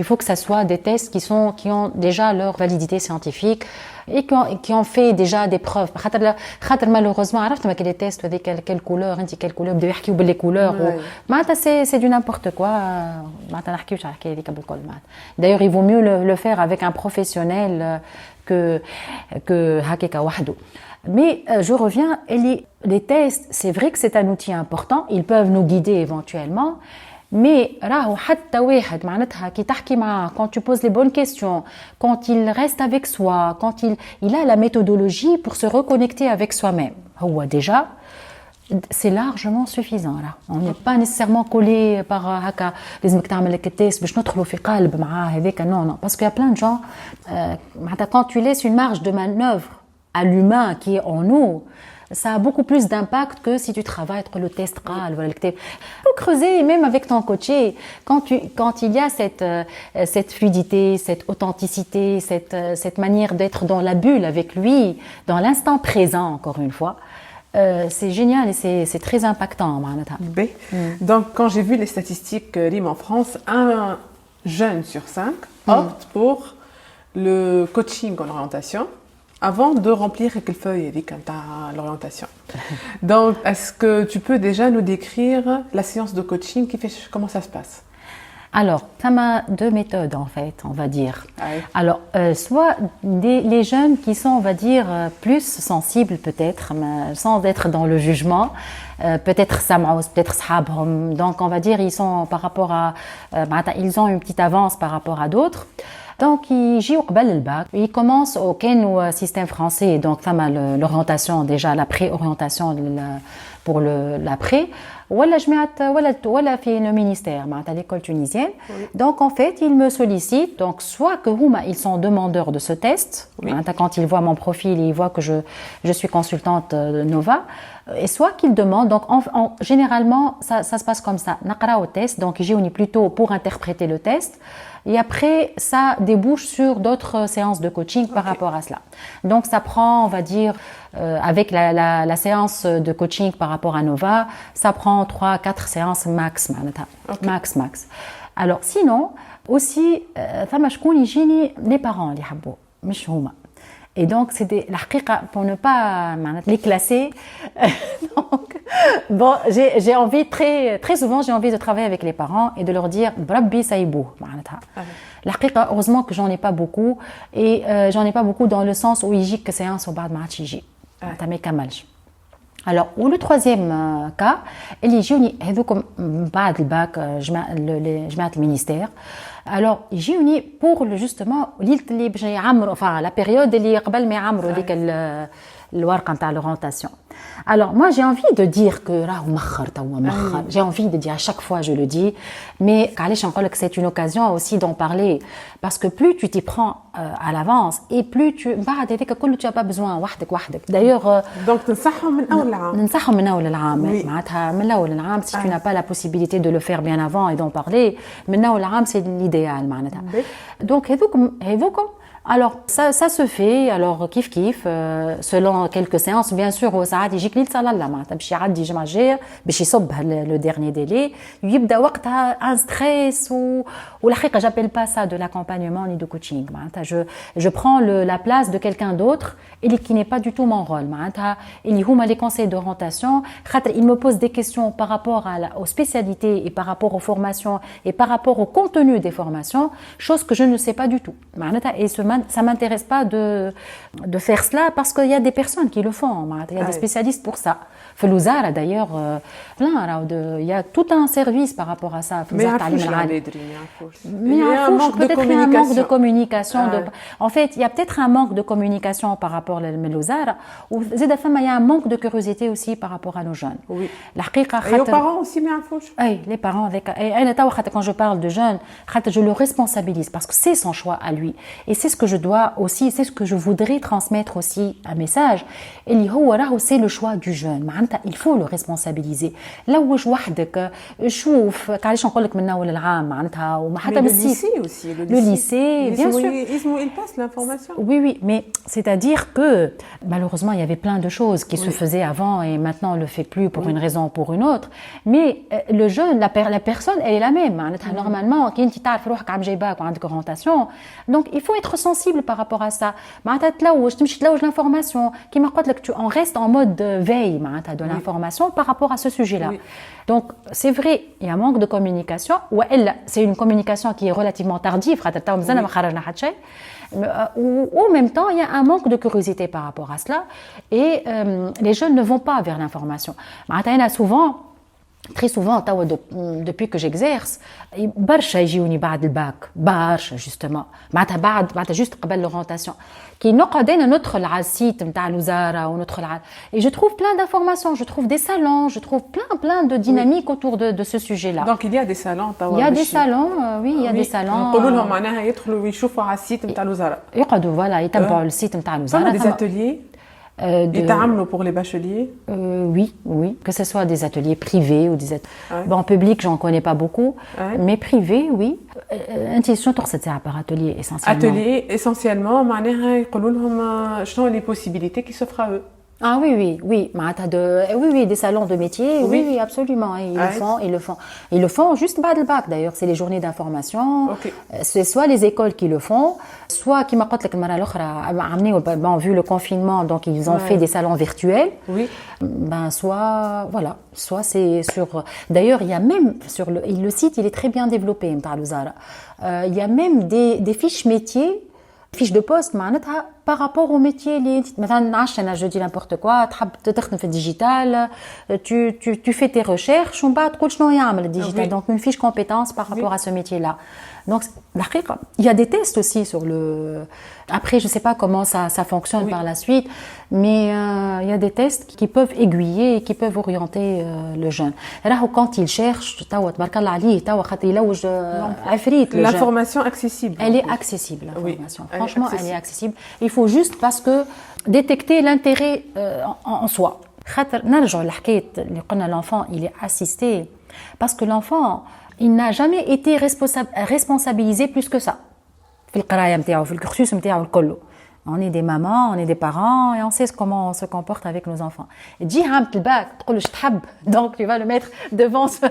Speaker 2: Il faut que ça soit des tests qui ont déjà leur validité scientifique. et qui ont fait déjà des preuves. Malheureusement, عرفت ما كاين les tests هذيك quelle couleur انت quelle couleur بداو يحكيو باللي couleurs معناتها c'est du n'importe quoi معناتها ما نحكيوش على الحكايه هذيك بالكل معناتها. D'ailleurs, il vaut mieux le faire avec un professionnel que هكاك وحده. Mais je reviens, les tests, c'est vrai que c'est un outil important, ils peuvent nous guider éventuellement, mais راهو حتى واحد معناتها كي تحكي معاه quand tu poses les bonnes questions, quand il reste avec soi, quand il a la méthodologie pour se reconnecter avec soi-même. هو déjà c'est largement suffisant là. On n'est pas nécessairement collé par هكا لازمك تعمل لك التيست باش ندخلوا في قالب معاه هذاك non parce qu'il y a plein de gens معناتها quand tu laisses une marge de manœuvre à l'humain qui est en nous, ça a beaucoup plus d'impact que si tu travailles le test قال voilà le faut creuser même avec ton coaché quand il y a cette fluidité, cette authenticité, cette manière d'être dans la bulle avec lui, dans l'instant présent encore une fois. C'est génial et c'est très impactant.
Speaker 1: Donc, quand j'ai vu les statistiques RIM en France, un jeune sur 5 opte pour le coaching en orientation avant de remplir quelques feuilles avec l'orientation. Donc, est-ce que tu peux déjà nous décrire la séance de coaching comment ça se passe?
Speaker 2: Alors, ça m'a deux méthodes en fait, on va dire. Alors, soit les jeunes qui sont, on va dire, plus sensibles peut-être, sans être dans le jugement, peut-être sam'ous, peut-être s'habhom. Donc, on va dire, ils sont par rapport à, ils ont une petite avance par rapport à d'autres. Donc, ils jouent au bac, ils commencent au système français, donc ça m'a l'orientation déjà, la pré-orientation pour l'après. ولا جمعت ولا في le ministère معناتها l'école tunisienne. Donc en fait ils me sollicitent, donc soit que ils sont demandeurs de ce test quand ils voient mon profil ils voient que je suis consultante Nova, et soit qu'ils demandent, donc généralement ça se passe comme ça, نقراو au test, donc يجوني plutôt pour interpréter le test. Et après, ça débouche sur d'autres séances de coaching par rapport à cela. Donc, ça prend, on va dire, avec la séance de coaching par rapport à Nova, ça prend 3-4 séances max. Max. Alors, sinon, aussi, les parents, مش هما. Et donc, c'était la haqiqa, pour ne pas les classer. Donc, bon, j'ai envie, très souvent, j'ai envie de travailler avec les parents et de leur dire Brabbi saïbou. La haqiqa, heureusement que j'en ai pas beaucoup. Et j'en ai pas beaucoup dans le sens où il y a que séance au bas de Mahatchiji. Alors, ou le troisième cas, il y a بعد الباك جماعة المينيستير. Alors, يجيوني pour justement اللي باش يعمروا la période اللي قبل ما يعمروا ديك الورقة نتاع l'orientation. Alors, moi, j'ai envie de dire que j'ai envie de dire à chaque fois, je le dis, mais c'est une occasion aussi d'en parler, parce que plus tu t'y prends à l'avance, et plus tu n'as pas besoin d'ailleurs
Speaker 1: donc ننصحهم من أول العام.
Speaker 2: Si tu n'as pas la possibilité de le faire bien avant et d'en parler, من أول العام c'est l'idéal. Donc هذوكم. Alors, ça se fait, alors kiff, selon quelques séances, bien sûr, au ساعات يجيك ليل صلاة لا معناتها باش يعدي الجمعة الجاية باش يصب le dernier délai, يبدا وقتها un stress والحقيقة j'appelle pas ça de l'accompagnement ni de coaching. معناتها je prends la place de quelqu'un d'autre et qui n'est pas du tout mon rôle. معناتها اللي هما les conseils d'orientation, خاطر ils me posent des questions par rapport aux spécialités et par rapport aux formations et par rapport au contenu des formations, chose que je ne sais pas du tout. معناتها et ça m'intéresse pas de faire cela parce qu'il y a des personnes qui le font. Il y a des spécialistes pour ça. Felouzara d'ailleurs, il y a tout un service par rapport à ça.
Speaker 1: Mais
Speaker 2: il y a peut-être un manque de communication. En fait, il y a peut-être un manque de communication par rapport à Felouzara, ou il y a un manque de curiosité aussi par rapport à nos jeunes.
Speaker 1: Oui. Et aux parents aussi,
Speaker 2: les parents, quand je parle de jeunes, je le responsabilise parce que c'est son choix à lui. Et c'est ce que je dois aussi, c'est ce que je voudrais transmettre aussi un message. Et c'est le choix du jeune. Il faut le responsabiliser. Là où je وحدك شوف علاش نقول لك من اول العام معناتها وما حتى
Speaker 1: بالسي aussi
Speaker 2: le lycée bien sûr
Speaker 1: il passe l'information.
Speaker 2: Oui mais c'est-à-dire que malheureusement il y avait plein de choses qui se faisaient avant et maintenant on le fait plus pour une raison ou pour une autre, mais le jeune la personne elle est la même معناتها normalement كي انت تعرف روحك عم جايباك وعندك orientation, donc il faut être sensible sensible par rapport à ça. معناتها تمشي تلوج l'information كيما قلت لك on reste en mode veille معناتها de l'information par rapport à ce sujet-là. Oui. Donc c'est vrai, il y a un manque de communication والا c'est une communication qui est relativement tardive خاطر تو مازلنا ما خرجنا حتى شيء. En même temps, il y a un manque de curiosité par rapport à cela et les jeunes ne vont pas vers l'information. معناتها souvent très souvent depuis que j'exerce برشا يجيوني بعد الباك برشا justement معناتها juste قبل l'orientation كي نقعد انا ندخل على السيت نتاع الوزاره وندخل على et je trouve plein d'informations, je trouve des salons, je trouve plein de dynamique autour de ce sujet-là.
Speaker 1: Donc il y a des salons
Speaker 2: il y a des salons oui il y a des salons
Speaker 1: نقولوا لهم معناها يدخلوا ويشوفوا على السيت نتاع الوزاره
Speaker 2: يقعدوا voilà يتبعوا السيت نتاع الوزاره
Speaker 1: des ateliers pour les bacheliers
Speaker 2: oui, que ce soit des ateliers privés ou des bon, en public, j'en connais pas beaucoup, mais privés, oui. Institution تقصد par atelier essentiellement.
Speaker 1: Atelier essentiellement, معناها يقولوا لهم شنو les possibilités qui s'offrent à eux.
Speaker 2: Ah oui, des salons de métier, oui, absolument, ils le font juste بعد الباك d'ailleurs, c'est les journées d'information.
Speaker 1: Okay.
Speaker 2: C'est soit les écoles qui le font, soit كما قلت لك المره الاخرى عملوا bon vu le confinement donc ils ont fait des salons virtuels.
Speaker 1: Oui.
Speaker 2: Ben soit c'est sur d'ailleurs il y a même sur le site il est très bien développé نتاع الوزاره. Il y a même des fiches métiers fiche de poste معناتها par rapport au métier اللي مثلا عشان je dis n'importe quoi تحب تخدم في الديجيتال tu fais tes recherches ومن بعد تقول شنو يعمل الديجيتال donc une fiche compétence par rapport à ce métier là. Donc الحقيقة il y a des tests aussi sur le après je sais pas comment ça fonctionne par la suite mais il y a des tests qui peuvent aiguiller et qui peuvent orienter le jeune. راهو quand il cherche توا تبارك الله عليه توا خاطر يلوج عفريت
Speaker 1: l'information accessible.
Speaker 2: Elle est accessible l'information. Franchement elle est accessible. Il faut juste parce que détecter l'intérêt en soi. خاطر نرجع لحكاية اللي قلنا l'enfant il est assisté parce que l'enfant il n'a jamais été responsabilisé plus que ça في القراية نتاعو في الكورسوس نتاعو الكل. On est des mamans, on est des parents et on sait comment on se comporte avec nos enfants. تجي عامة الباك تقول له تحب donc tu vas le mettre devant ce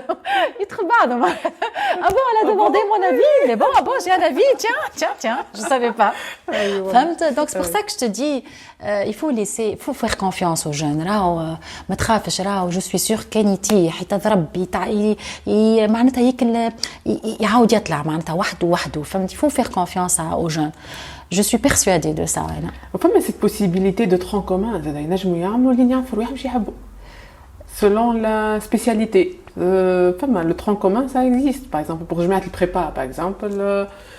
Speaker 2: يتخبى ah bon elle a demandé mon avis mais bon j'ai un avis tiens je savais pas. فهمت donc c'est pour ça que je te dis il faut faire confiance aux jeunes راهو ما تخافش راهو je suis sûre كان يتيح يتضرب معناتها ياكل يعاود يطلع معناتها وحده فهمت il faut faire confiance aux jeunes. Je suis persuadée de ça.
Speaker 1: فما cette possibilité de tronc commun زاد ينجموا يعملوا اللي يعرفوا واش يحبوا selon la spécialité. Le tronc commun ça existe par exemple pour جماعة البريبا par exemple.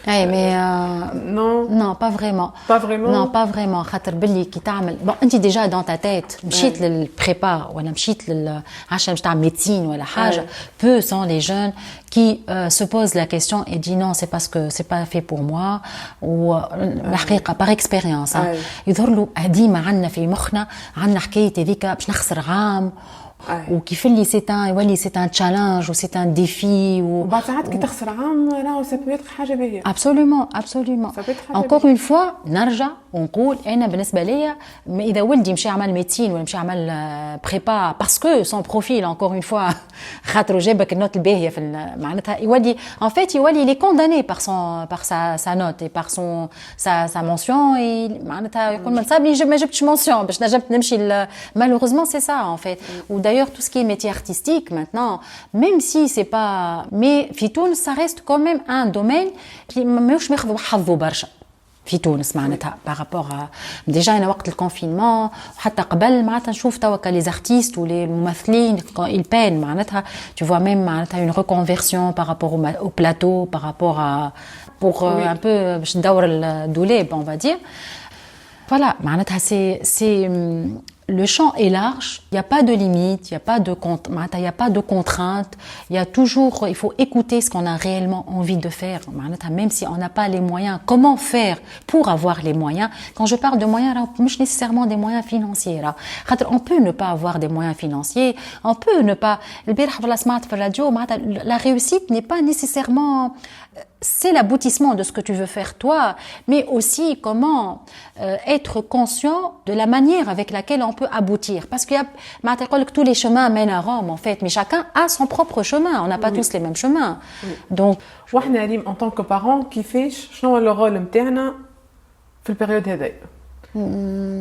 Speaker 2: mais non pas vraiment.
Speaker 1: Pas vraiment.
Speaker 2: Non pas vraiment خاطر باللي كي تعمل bon انت déjà dans ta tête مشيت للبريبا ولا مشيت عشان باش تعمل médecine ولا حاجه peu sont les jeunes qui se posent la question et disent non c'est parce que c'est pas fait pour moi ou الحقيقه par expérience يظهر له ديما عندنا في مخنا عندنا حكايه هذيك باش نخسر عام وكيف اللي c'est un challenge ou c'est un défi
Speaker 1: وبعد ساعات كي تخسر عام راهو ça peut être حاجه باهيه.
Speaker 2: absolument encore une fois نرجع ونقول انا بالنسبه ليا اذا ولدي مشى يعمل ميديسين ولا مشى يعمل بريبا باسكو son profil encore une fois خاطر جابك النوت الباهيه في معناتها يولي en fait il est condamné par sa note et par sa mention et معناتها يقول ما نصابني ما جبتش mention باش نجمت نمشي malheureusement c'est ça en fait. Ou d'ailleurs tout ce qui est métier artistique maintenant même si c'est pas mais في تونس ça reste quand même un domaine qui ماهوش ماخذ حظه برشا في تونس معناتها par rapport à déjà أنا وقت الكونفينمون وحتى قبل معناتها نشوف توا les artistes ou les ممثلين ils peinent معناتها tu vois même معناتها une reconversion par rapport au plateau par rapport à pour un peu باش ندور الدولاب on va dire voilà معناتها c'est le champ est large, il n'y a pas de limite, il n'y a pas de contrainte, il y a toujours, il faut écouter ce qu'on a réellement envie de faire, même si on n'a pas les moyens, comment faire pour avoir les moyens. Quand je parle de moyens, pas nécessairement des moyens financiers. On peut ne pas avoir des moyens financiers, on peut ne pas, la réussite n'est pas nécessairement, c'est l'aboutissement de ce que tu veux faire toi, mais aussi comment être conscient de la manière avec laquelle on peut aboutir. Parce qu'il y a, tous les chemins mènent à Rome, en fait, mais chacun a son propre chemin. On n'a pas tous les mêmes chemins. Donc,
Speaker 1: en tant que parents, كيفاش شنو le rôle نتاعنا في البيريود هذه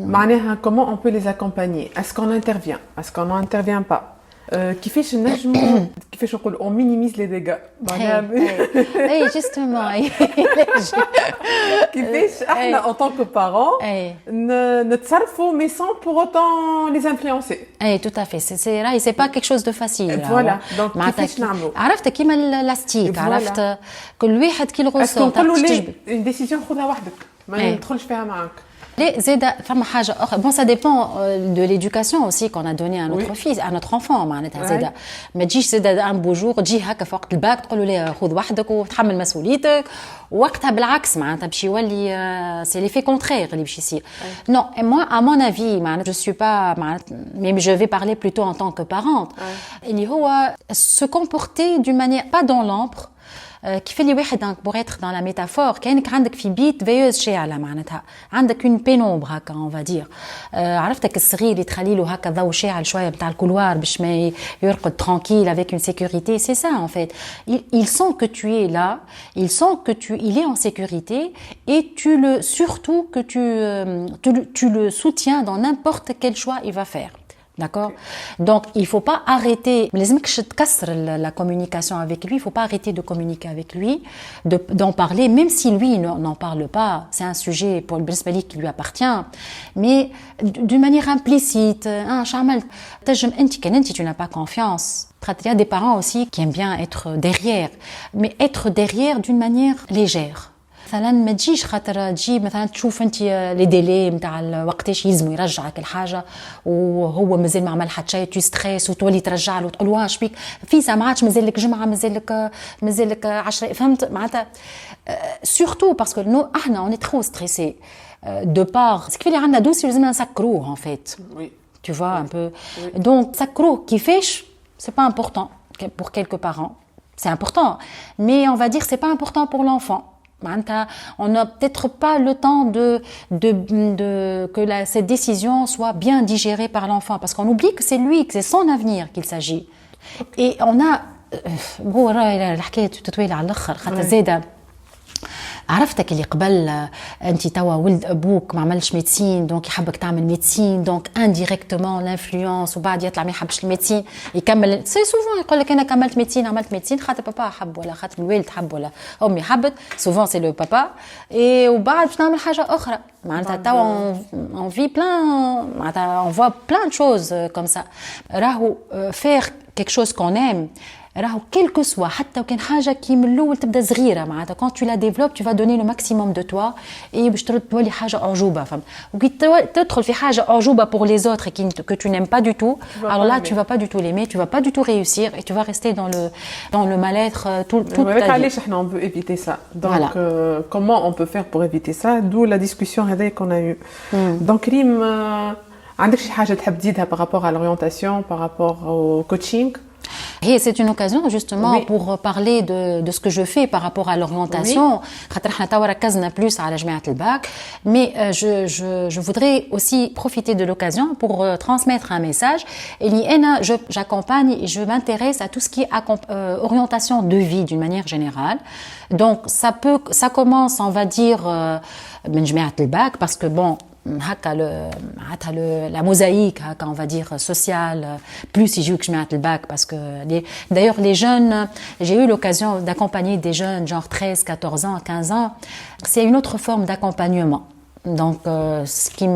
Speaker 1: معناها comment on peut les accompagner est-ce qu'on intervient est-ce qu'on n'intervient pas كيفاش نجموا كيفاش نقول on minimise les dégâts معناها
Speaker 2: اي جوستومون
Speaker 1: كيفاش احنا en tant que parents نتصرفوا mais sans pour autant les influencer
Speaker 2: اي tout à fait c'est pas quelque chose de facile
Speaker 1: voilà donc كيفاش نعملوا
Speaker 2: عرفت كيما الاستيك عرفت كل واحد كي الغوصه
Speaker 1: نقولوا لي une décision خذها وحدك ما ندخلش فيها معاك
Speaker 2: Les زيدا فما حاجة أخرى bon ça dépend de l'éducation aussi qu'on a donné à notre fils à notre enfant معناتها زيدا ما تجيش زيدا ان بوجور تجي هكا في وقت الباك تقول له لا خذ وحدك وتحمل مسؤوليتك وقتها بالعكس معناتها باش يولي سي ليفي كونترير اللي باش يصير non et moi à mon avis معناتها je suis pas mais je vais parler plutôt en tant que parente اللي هو se comporter d'une manière pas dans l'ombre كيف اللي واحد pour être dans la métaphore كانك عندك في بيت فيوز شاعلة معناتها عندك une pénombre هكا on va dire عرفتك الصغير اللي تخلي له هكا ضوء شاعل شويه بتاع الكولوار باش ما يرقد tranquille avec une sécurité c'est ça en fait il sent que tu es là il sent que il est en sécurité et surtout que tu le soutiens dans n'importe quel choix il va faire. D'accord. Donc il faut pas arrêter la communication avec lui, il faut pas arrêter de communiquer avec lui, d'en parler même si lui n'en parle pas, c'est un sujet pour le Brisbane qui lui appartient, mais d'une manière implicite, tu n'as pas confiance. Il y a des parents aussi qui aiment bien être derrière, mais être derrière d'une manière légère. مثلا ما تجيش خاطر تجي مثلا تشوف انت لي ديلي نتاع وقتاش يلزم يرجعك الحاجه وهو مازال ما عمل حتى شيء تو ستريس وتولي ترجع له وتقول واش بيك في ساعه ما عادش مازال لك جمعه مازال لك 10 فهمت معناتها سورتو باسكو نو احنا اوني ترو ستريسي دو بار كيف اللي عندنا دوسي لازم نسكروه ان فيت tu vois un peu donc سكروه كيفاش c'est pas important pour quelques parents c'est important mais on va dire c'est pas important pour l'enfant. On n'a peut-être pas le temps que cette décision soit bien digérée par l'enfant parce qu'on oublie que c'est lui, que c'est son avenir qu'il s'agit. Et on a الحكايه تطويل على الاخر خاطر زاده عرفتك اللي قبل انت توا ولد ابوك ما عملش ميدسين دونك يحبك تعمل ميدسين دونك انديريكتومون لانفلونس وبعد يطلع ما يحبش الميدسين يكمل سي سوفون يقول لك انا كملت ميدسين عملت ميدسين خاطر بابا حب ولا خاطر الوالد حب ولا امي حبت سوفون سي لو بابا اي وبعد باش نعمل حاجه اخرى معناتها توا on vit plein معناتها on voit plein de choses comme ça راهو faire quelque chose qu'on aime راهو quel que soit حتى وكان حاجه كي من الاول تبدا صغيره معناتها quand tu la développes tu vas donner le maximum de toi et باش تولي حاجه اعجوبه فهم وكي تدخل في حاجه اعجوبه pour les autres et que tu n'aimes pas du tout alors là tu vas pas du tout l'aimer tu vas pas du tout réussir et tu vas rester dans le mal-être toute ta vie.
Speaker 1: علاش احنا on peut éviter ça donc comment on peut faire pour éviter ça d'où la discussion هذه qu'on a eu donc Rim عندك شي حاجه تحب تزيدها par rapport à l'orientation par rapport au coaching?
Speaker 2: Et c'est une occasion justement pour parler de ce que je fais par rapport à l'orientation. خاطر احنا توا ركزنا plus على جماعة الباك, mais je voudrais aussi profiter de l'occasion pour transmettre un message. J'accompagne et je m'intéresse à tout ce qui est orientation de vie d'une manière générale. Donc ça commence, on va dire, من جماعة الباك parce que bon, la mosaïque, on va dire sociale, plus si j'ai eu que je mets le bac parce que d'ailleurs les jeunes, j'ai eu l'occasion d'accompagner des jeunes genre 13, 14 ans, 15 ans. C'est une autre forme d'accompagnement. Donc ce qui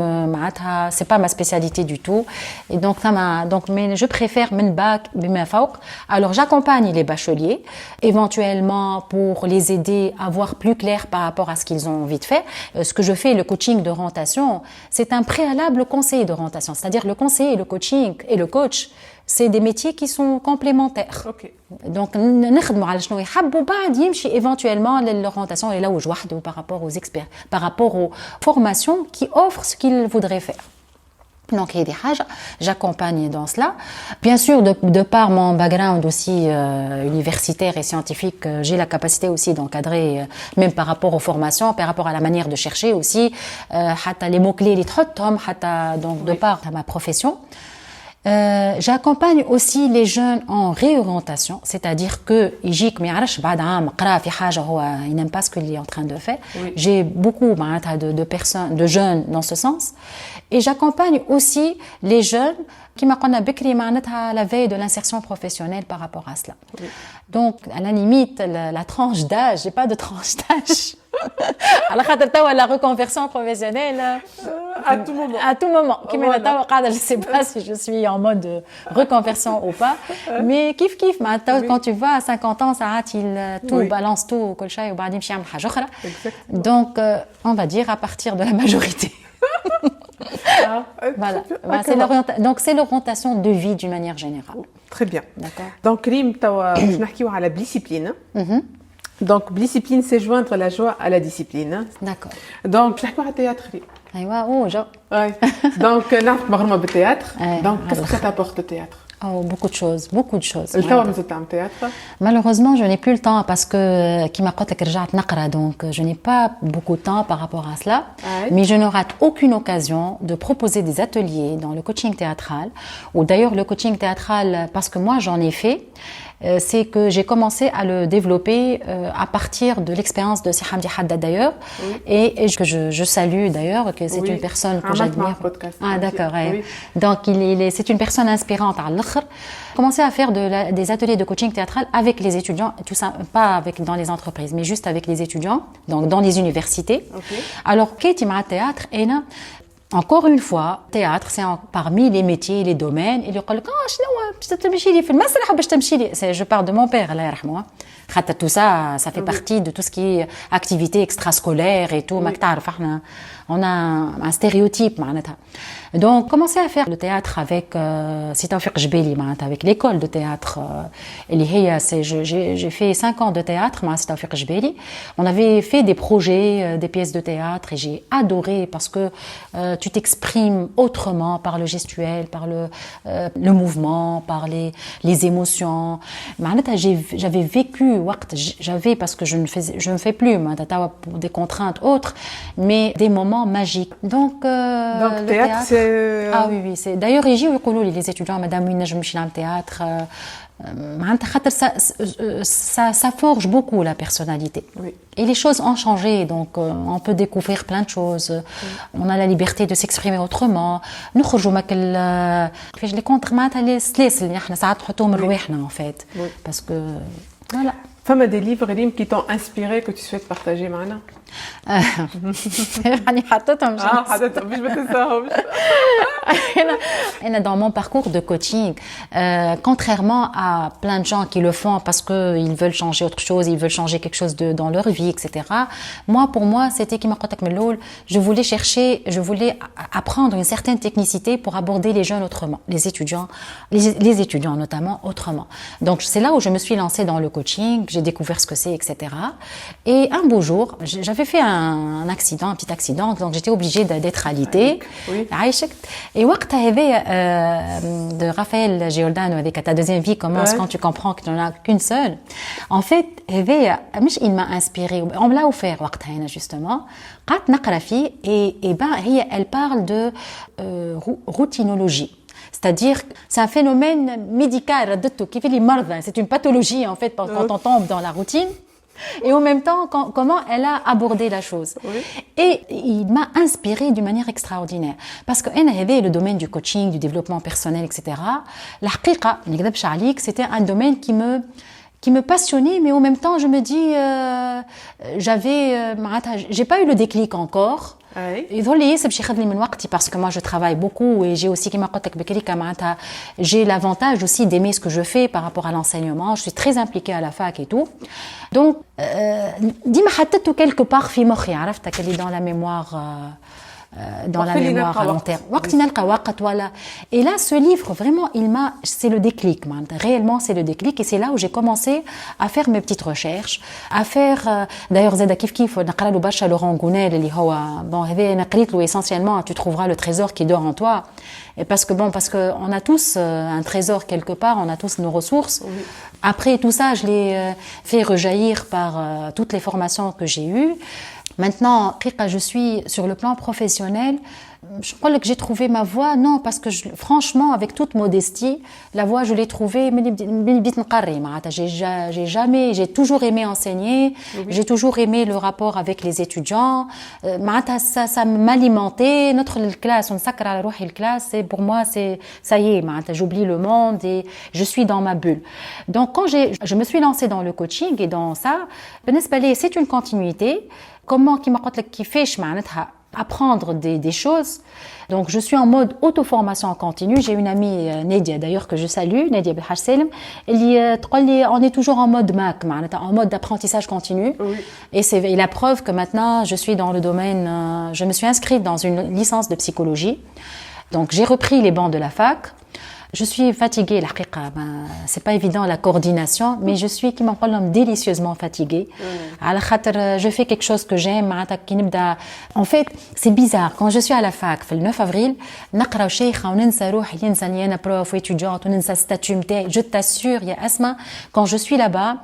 Speaker 2: c'est pas ma spécialité du tout et donc mais je préfère من bac بما فوق. Alors j'accompagne les bacheliers éventuellement pour les aider à voir plus clair par rapport à ce qu'ils ont envie de faire. Ce que je fais, le coaching d'orientation, c'est un préalable au conseil d'orientation, c'est-à-dire le conseil et le coaching et le coach, c'est des métiers qui sont complémentaires.
Speaker 1: Okay.
Speaker 2: Donc نخدموا على شنو يحبوا بعد يمشي éventuellement l'orientation et là où je وحده par rapport aux experts, par rapport aux formations qui offrent ce qu'ils voudraient faire. Donc il y a des حاجة, j'accompagne dans cela. Bien sûr, de par mon background aussi universitaire et scientifique, j'ai la capacité aussi d'encadrer, même par rapport aux formations, par rapport à la manière de chercher aussi, حتى les mots-clés اللي تحطهم, حتى donc de par ma profession. J'accompagne aussi les jeunes en réorientation, c'est-à-dire que يجيك ما يعرفش بعد عام قرا في حاجة هو il n'aime pas ce qu'il est en train de faire. Oui. J'ai beaucoup de personnes, de jeunes dans ce sens. Et j'accompagne aussi les jeunes qui m'ont بكري معناتها la veille de l'insertion professionnelle par rapport à cela. Oui. Donc à la limite la tranche d'âge, j'ai pas de tranche d'âge. على خاطر توا la reconversion professionnelle à tout moment كيما انا توا قاعده je sais pas si je suis en mode reconversion ou pas mais كيف معناتها quand tu vas à 50 ans ساعات il tout balance tout وكل شيء وبعدين يمشي يعمل حاجه اخرى donc on va dire à partir de la majorité. Voilà. Donc c'est l'orientation de vie d'une manière générale.
Speaker 1: Très bien. D'accord. Donc Rym توا باش نحكيو على discipline. Donc, discipline, c'est joindre la joie à la discipline.
Speaker 2: D'accord.
Speaker 1: Donc, je vais théâtre.
Speaker 2: Ouais.
Speaker 1: Donc, nous avons théâtre. Donc, qu'est-ce que ça t'apporte le théâtre?
Speaker 2: Oh, beaucoup de choses.
Speaker 1: Théâtre.
Speaker 2: Malheureusement, je n'ai plus le temps parce que donc je n'ai pas beaucoup de temps par rapport à cela. Mais je ne rate aucune occasion de proposer des ateliers dans le coaching théâtral. Ou d'ailleurs, le coaching théâtral, parce que moi, j'en ai fait. C'est que j'ai commencé à le développer à partir de l'expérience de Siham Haddad d'ailleurs, et que je salue d'ailleurs, que c'est une personne que j'admire. Ah d'accord, oui. Donc c'est une personne inspirante à l'autre. Commencé à faire des ateliers de coaching théâtral avec les étudiants, tout ça, pas dans les entreprises, mais juste avec les étudiants, donc dans les universités. Alors, Katie m'a théâtre, et là, encore une fois, théâtre, c'est parmi les métiers et les domaines. Il y a je parle de mon père, Allah yarhamou. Tout ça fait partie de tout ce qui est activité extrascolaire et tout. On a un stéréotype. Donc, commencer à faire le théâtre avec Sitawfiq Jbeli, avec l'école de théâtre. J'ai fait 5 ans de théâtre avec Sitawfiq Jbeli. On avait fait des projets, des pièces de théâtre, et j'ai adoré parce que tu t'exprimes autrement par le gestuel, par le mouvement, par les émotions. J'avais vécu, parce que je ne fais plus, pour des contraintes autres, mais des moments magiques. Donc
Speaker 1: le théâtre, c'est...
Speaker 2: Ah oui, c'est... D'ailleurs, les étudiants, madame, oui, je me suis dans le théâtre. Ça forge beaucoup la personnalité. Oui. Et les choses ont changé, donc on peut découvrir plein de choses. On a la liberté de s'exprimer autrement. Nous les contre en fait, parce que voilà.
Speaker 1: Femme des livres qui t'ont inspiré que tu souhaites partager maintenant.
Speaker 2: Dans mon parcours de coaching, contrairement à plein de gens qui le font parce qu'ils veulent changer autre chose, ils veulent changer quelque chose dans leur vie, etc. Pour moi, c'était je voulais apprendre une certaine technicité pour aborder les jeunes autrement, les étudiants notamment autrement. Donc c'est là où je me suis lancée dans le coaching, j'ai découvert ce que c'est, etc. Et un beau jour, j'avais fait un petit accident, donc j'étais obligée d'être alitée. Oui. Et de Raphaël Giordano avec ta deuxième vie commence quand tu comprends que tu n'en as qu'une seule. En fait, il m'a inspirée. On me l'a offert justement. Elle parle de routinologie. C'est-à-dire, c'est un phénomène médical, c'est une pathologie en fait quand on tombe dans la routine. Et en même temps, comment elle a abordé la chose. Oui. Et il m'a inspirée d'une manière extraordinaire. Parce que le domaine du coaching, du développement personnel, etc. La haqiqa, c'était un domaine qui me passionnait, mais en même temps, je me dis, j'ai pas eu le déclic encore. Parce que moi je travaille beaucoup et j'ai aussi j'ai l'avantage aussi d'aimer ce que je fais par rapport à l'enseignement. Je suis très impliquée à la fac et tout. Donc quelque part qu'elle est dans la mémoire à long terme. Et là, ce livre, vraiment, c'est le déclic. Réellement, c'est le déclic. Et c'est là où j'ai commencé à faire mes petites recherches, à faire, d'ailleurs, Zeda Kif, Laurent Gounel, essentiellement, tu trouveras le trésor qui dort en toi. Et parce que on a tous un trésor quelque part, on a tous nos ressources. Oui. Après tout ça, je l'ai fait rejaillir par toutes les formations que j'ai eues. Maintenant, je suis sur le plan professionnel. Je crois que j'ai trouvé ma voie. Non, parce que franchement, avec toute modestie, la voie, je l'ai trouvée. J'ai toujours aimé enseigner. Oui. J'ai toujours aimé le rapport avec les étudiants. Ça m'alimentait. Notre classe, on s'accra à la classe. Et pour moi, ça y est, j'oublie le monde et je suis dans ma bulle. Donc, quand je me suis lancée dans le coaching et dans ça, c'est une continuité. Comment qui fait apprendre des choses. Donc, je suis en mode auto-formation en continu. J'ai une amie, Nadia, d'ailleurs, que je salue, Nadia Belhaj Selem. On est toujours en mode MAC, en mode d'apprentissage continu. Oui. Et c'est la preuve que maintenant, je suis dans le domaine, je me suis inscrite dans une licence de psychologie. Donc, j'ai repris les bancs de la fac. Je suis fatiguée, c'est pas évident la coordination, mais je suis délicieusement fatiguée. Je fais quelque chose que j'aime. En fait, c'est bizarre. Quand je suis à la fac, le 9 avril, je t'assure, il y a Asma, quand je suis là-bas,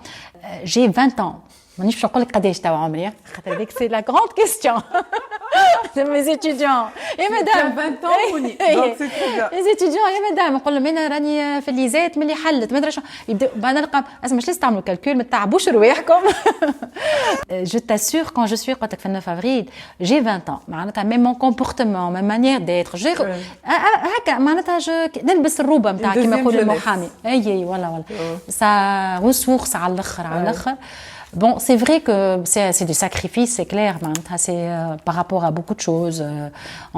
Speaker 2: j'ai 20 ans. C'est la grande question de mes étudiants.
Speaker 1: Et madame, 20 ans, donc c'est très bien.
Speaker 2: Les étudiants, et madame, نقول لهم انا راني في الليزات ملي حلت ما ادري شنو يبداو بعد نلقى اسمع مش لازم تعملوا كالكول ما تعبوش رواحكم. Je t'assure, quand je suis le 9 avril, j'ai 20 ans. معناتها même mon comportement, ma manière d'être, هكا معناتها نلبس الروبه نتاع كما يقول المحامي. اي والله ça ressource على الاخر. Bon, c'est vrai que c'est du sacrifice, c'est clair. C'est par rapport à beaucoup de choses.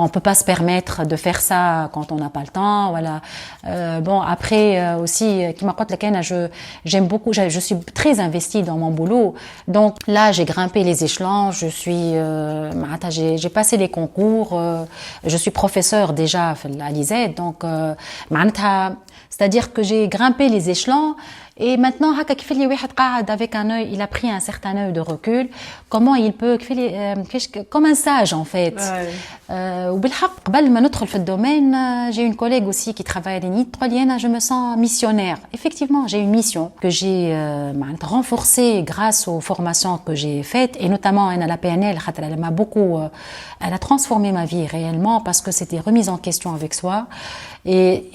Speaker 2: On peut pas se permettre de faire ça quand on n'a pas le temps. Voilà. Bon, après aussi, j'aime beaucoup. Je suis très investie dans mon boulot. Donc là, j'ai grimpé les échelons. J'ai passé les concours. Je suis professeure déjà à l'ISED. Donc, c'est-à-dire que j'ai grimpé les échelons. Et maintenant, avec un œil, il a pris un certain œil de recul. Comment il peut, comme un sage en fait. قبل ما ندخل في الدومين, j'ai une collègue aussi qui travaille à l'ENIT. Je me sens missionnaire. Effectivement, j'ai une mission que j'ai renforcée grâce aux formations que j'ai faites, et notamment à la PNL. Elle m'a beaucoup, elle a transformé ma vie réellement parce que c'était remise en question avec soi. Et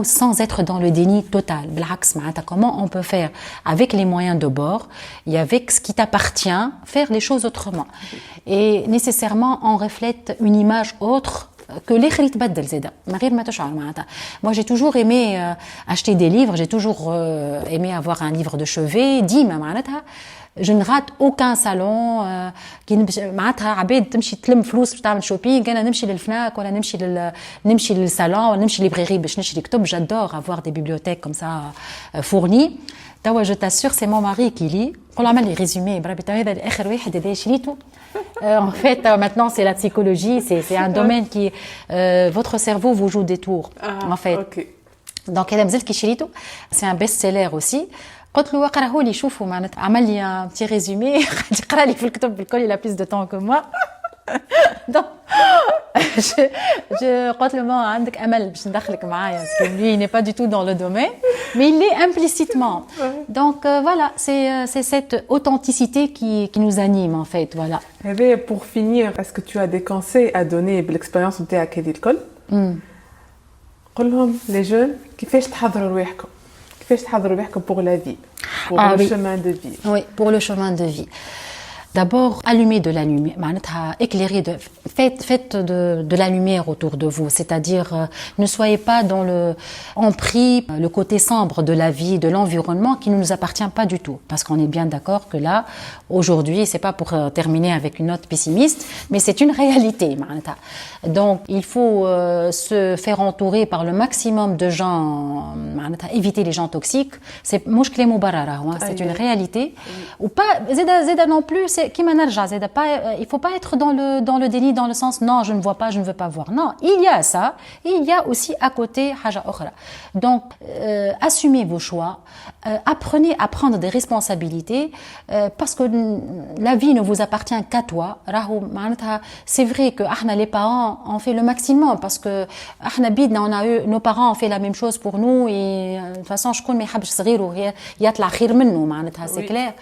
Speaker 2: sans être dans le déni total. Comment on peut faire avec les moyens de bord et avec ce qui t'appartient, faire les choses autrement. Et nécessairement, on reflète une image autre que les Moi, j'ai toujours aimé acheter des livres, j'ai toujours aimé avoir un livre de chevet. Je ne rate aucun salon كي معناتها عباد تمشي تلم فلوس باش تعمل شوبينغ انا نمشي للفناك ولا نمشي للصالون ولا نمشي للبريري باش نشري كتب. J'adore avoir des bibliothèques comme ça fournies. توا je t'assure c'est mon mari qui lit. نقول له اعمل لي ريزومي بربي تو هذا اخر واحد هذا شريته. En fait maintenant c'est la psychologie, c'est un domaine qui votre cerveau vous joue des tours en fait. Okay. Donc هذا مازلت كي شريته. C'est un best-seller aussi. قلت له اقراه لي شوفوا معناتها عمل لي ان بتي ريزومي قاعد يقرا لي في الكتب بالكل. Il a plus de temps que moi. Donc je قلت له ما عندك امل باش ندخلك معايا parce que lui il n'est pas du tout dans le domaine mais il l'est implicitement. Donc voilà, c'est cette authenticité qui nous anime en fait, voilà.
Speaker 1: Et pour finir, est-ce que tu as des conseils à donner بالexpérience نتاعك هذه الكل؟ قول لهم les jeunes كيفاش تحضروا رواحكم pour la vie, pour le chemin de vie.
Speaker 2: Oui, pour le chemin de vie. D'abord, allumez de la lumière, éclairez, faites de la lumière autour de vous, c'est-à-dire ne soyez pas dans on prie le côté sombre de la vie, de l'environnement qui ne nous appartient pas du tout, parce qu'on est bien d'accord que là, aujourd'hui, c'est pas pour terminer avec une note pessimiste, mais c'est une réalité. Donc, il faut se faire entourer par le maximum de gens, éviter les gens toxiques, c'est c'est une réalité, ou pas, zeda non plus, il faut pas être dans le déni dans le sens non je ne vois pas, je ne veux pas voir. Non, il y a ça, il y a aussi à côté haja okhra. Donc assumez vos choix, apprenez à prendre des responsabilités parce que la vie ne vous appartient qu'à toi. C'est vrai que les parents ont fait le maximum parce que nos parents ont fait la même chose pour nous et de toute façon je connais ما يحبش صغيره يطلع خير منه c'est clair.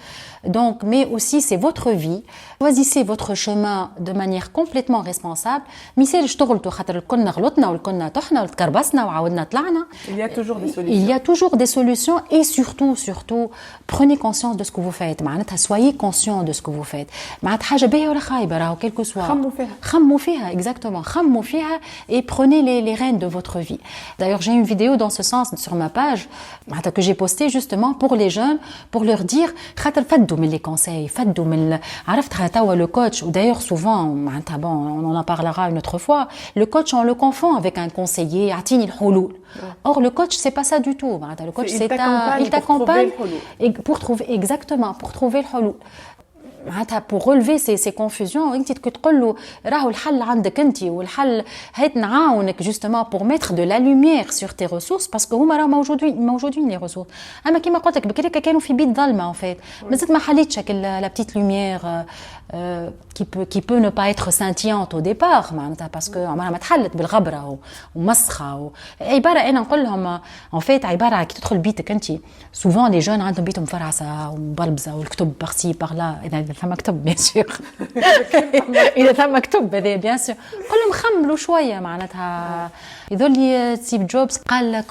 Speaker 2: Donc, mais aussi, c'est votre vie. Choisissez votre chemin de manière complètement responsable. ميسالش تغلطوا خاطر الكلنا غلطنا والكلنا طحنا وتكربسنا وعاودنا طلعنا.
Speaker 1: Il y a toujours des solutions.
Speaker 2: Il y a toujours des solutions et surtout, prenez conscience de ce que vous faites. معناتها soyez conscient de ce que vous faites. معناتها حاجة باهية ولا خايبة راهو quel que soit. خموا فيها exactement. خموا فيها et prenez les rênes de votre vie. D'ailleurs, j'ai une vidéo dans ce sens sur ma page que j'ai postée justement pour les jeunes pour leur dire خاطر فدوا من les conseils, فدوا من عرفت توا le coach. D'ailleurs, souvent, bon, on en parlera une autre fois. Le coach, on le confond avec un conseiller. عطيني الحلول. Or, le coach, c'est pas ça du tout. Le coach, il t'accompagne pour trouver exactement pour trouver le حلول. pour relever ces confusions انت تقول له راهو الحل عندك انت والحل هيت نعاونك justement pour mettre de la lumière sur tes ressources parce que هما راهو موجودين les ressources اما كيما قلت لك بكري كانوا في بيت ظلمه en fait مازالت ما حليتش la petite lumière qui peut ne pas être scintillante au départ معناتها باسكو عمرها ما تحلت بالغبره ومسخه عباره انا نقول لهم en fait عباره كي تدخل بيتك انت souvent les jeunes عندهم بيتهم فرعسه ومبلبزه والكتب بارسي بارلا اذا ثم كتب بيان سور اذا ثم كتب هذا بيان سور قول لهم خملوا شويه معناتها يظل لي ستيف جوبز قال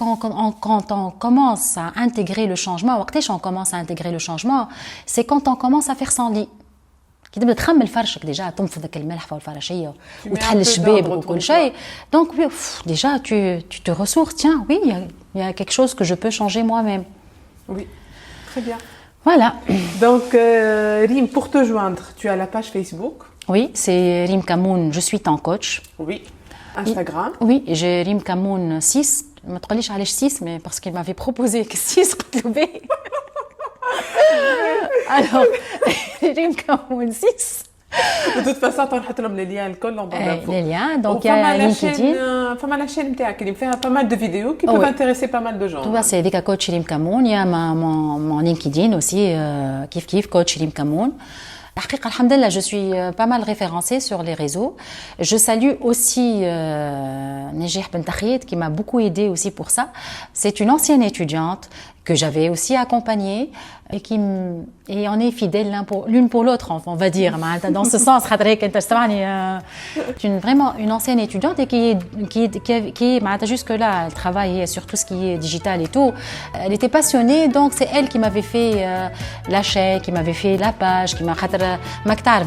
Speaker 2: quand on commence à intégrer le changement وقتاش on commence à intégrer le changement c'est quand on commence à faire son lit كي تبدا تخمل فرشك ديجا تنفض داك الملح والفراشيه وتحل الشباب وكل شيء donc oui déjà tu te ressources tiens oui il y a quelque chose que je peux changer moi-même
Speaker 1: oui très bien
Speaker 2: voilà
Speaker 1: donc Rim pour te joindre tu as la page Facebook
Speaker 2: oui c'est Rim Kamoun je suis ton coach
Speaker 1: oui Instagram
Speaker 2: oui j'ai Rim Kamoun 6 ما تقوليش علاش 6 mais parce qu'il m'avait proposé que 6 قلت له باهي alors Rim Kamoun 6
Speaker 1: de toute façon تنحط لهم les liens الكل en barre d'infos
Speaker 2: les liens donc il y a LinkedIn
Speaker 1: فما la chaîne نتاعك اللي فيها pas mal de vidéos qui peuvent intéresser pas mal de gens
Speaker 2: toi c'est avec coach Rim Kamoun il y a mon LinkedIn aussi kif coach Rim Kamoun الحقيقة الحمد لله je suis pas mal référencée sur les réseaux. Je salue aussi Nejih Ben Takhid qui m'a beaucoup aidée aussi pour ça. C'est une ancienne étudiante que j'avais aussi accompagnée et on est fidèles l'une pour l'autre, on va dire. Dans ce sens, vraiment une ancienne étudiante et qui jusque-là, elle travaille sur tout ce qui est digital et tout. Elle était passionnée, donc c'est elle qui m'avait fait la chaîne, qui m'avait fait la page, qui m'a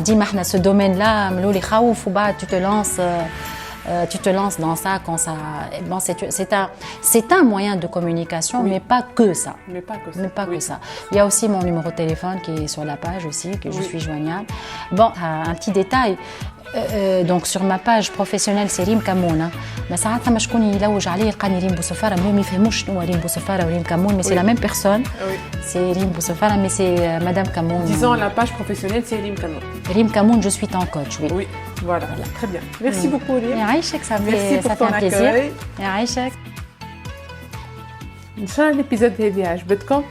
Speaker 2: dit ce domaine-là, tu te lances dans ça quand ça bon c'est un moyen de communication mais pas que ça que ça il y a aussi mon numéro de téléphone qui est sur la page aussi que je suis joignable bon un petit détail donc sur ma page professionnelle c'est Rim Kamoun mais ساعات فما شكون يلوج عليه يلقاني ريم بوسفاره ما ما يفهموش شنو ريم بوسفاره وريم كامون mais c'est la même personne c'est Rim Boussofara mais c'est madame Kamoun
Speaker 1: disons la page professionnelle c'est Rim Kamoun
Speaker 2: Rim Kamoun je suis ton coach
Speaker 1: oui voilà très bien merci beaucoup Rim
Speaker 2: يعيشك ça fait un plaisir يعيشك
Speaker 1: إن شاء الله l'épisode هذا عجبتكم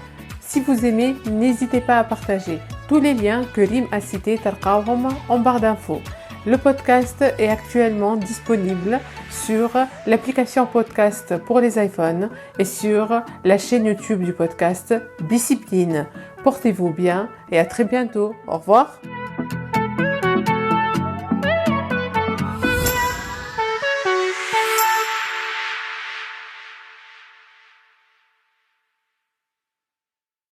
Speaker 1: si vous aimez n'hésitez pas à partager tous les liens que Rim a cités تلقاوهم en barre d'infos. Le podcast est actuellement disponible sur l'application podcast pour les iPhones et sur la chaîne YouTube du podcast Discipline. Portez-vous bien et à très bientôt. Au revoir.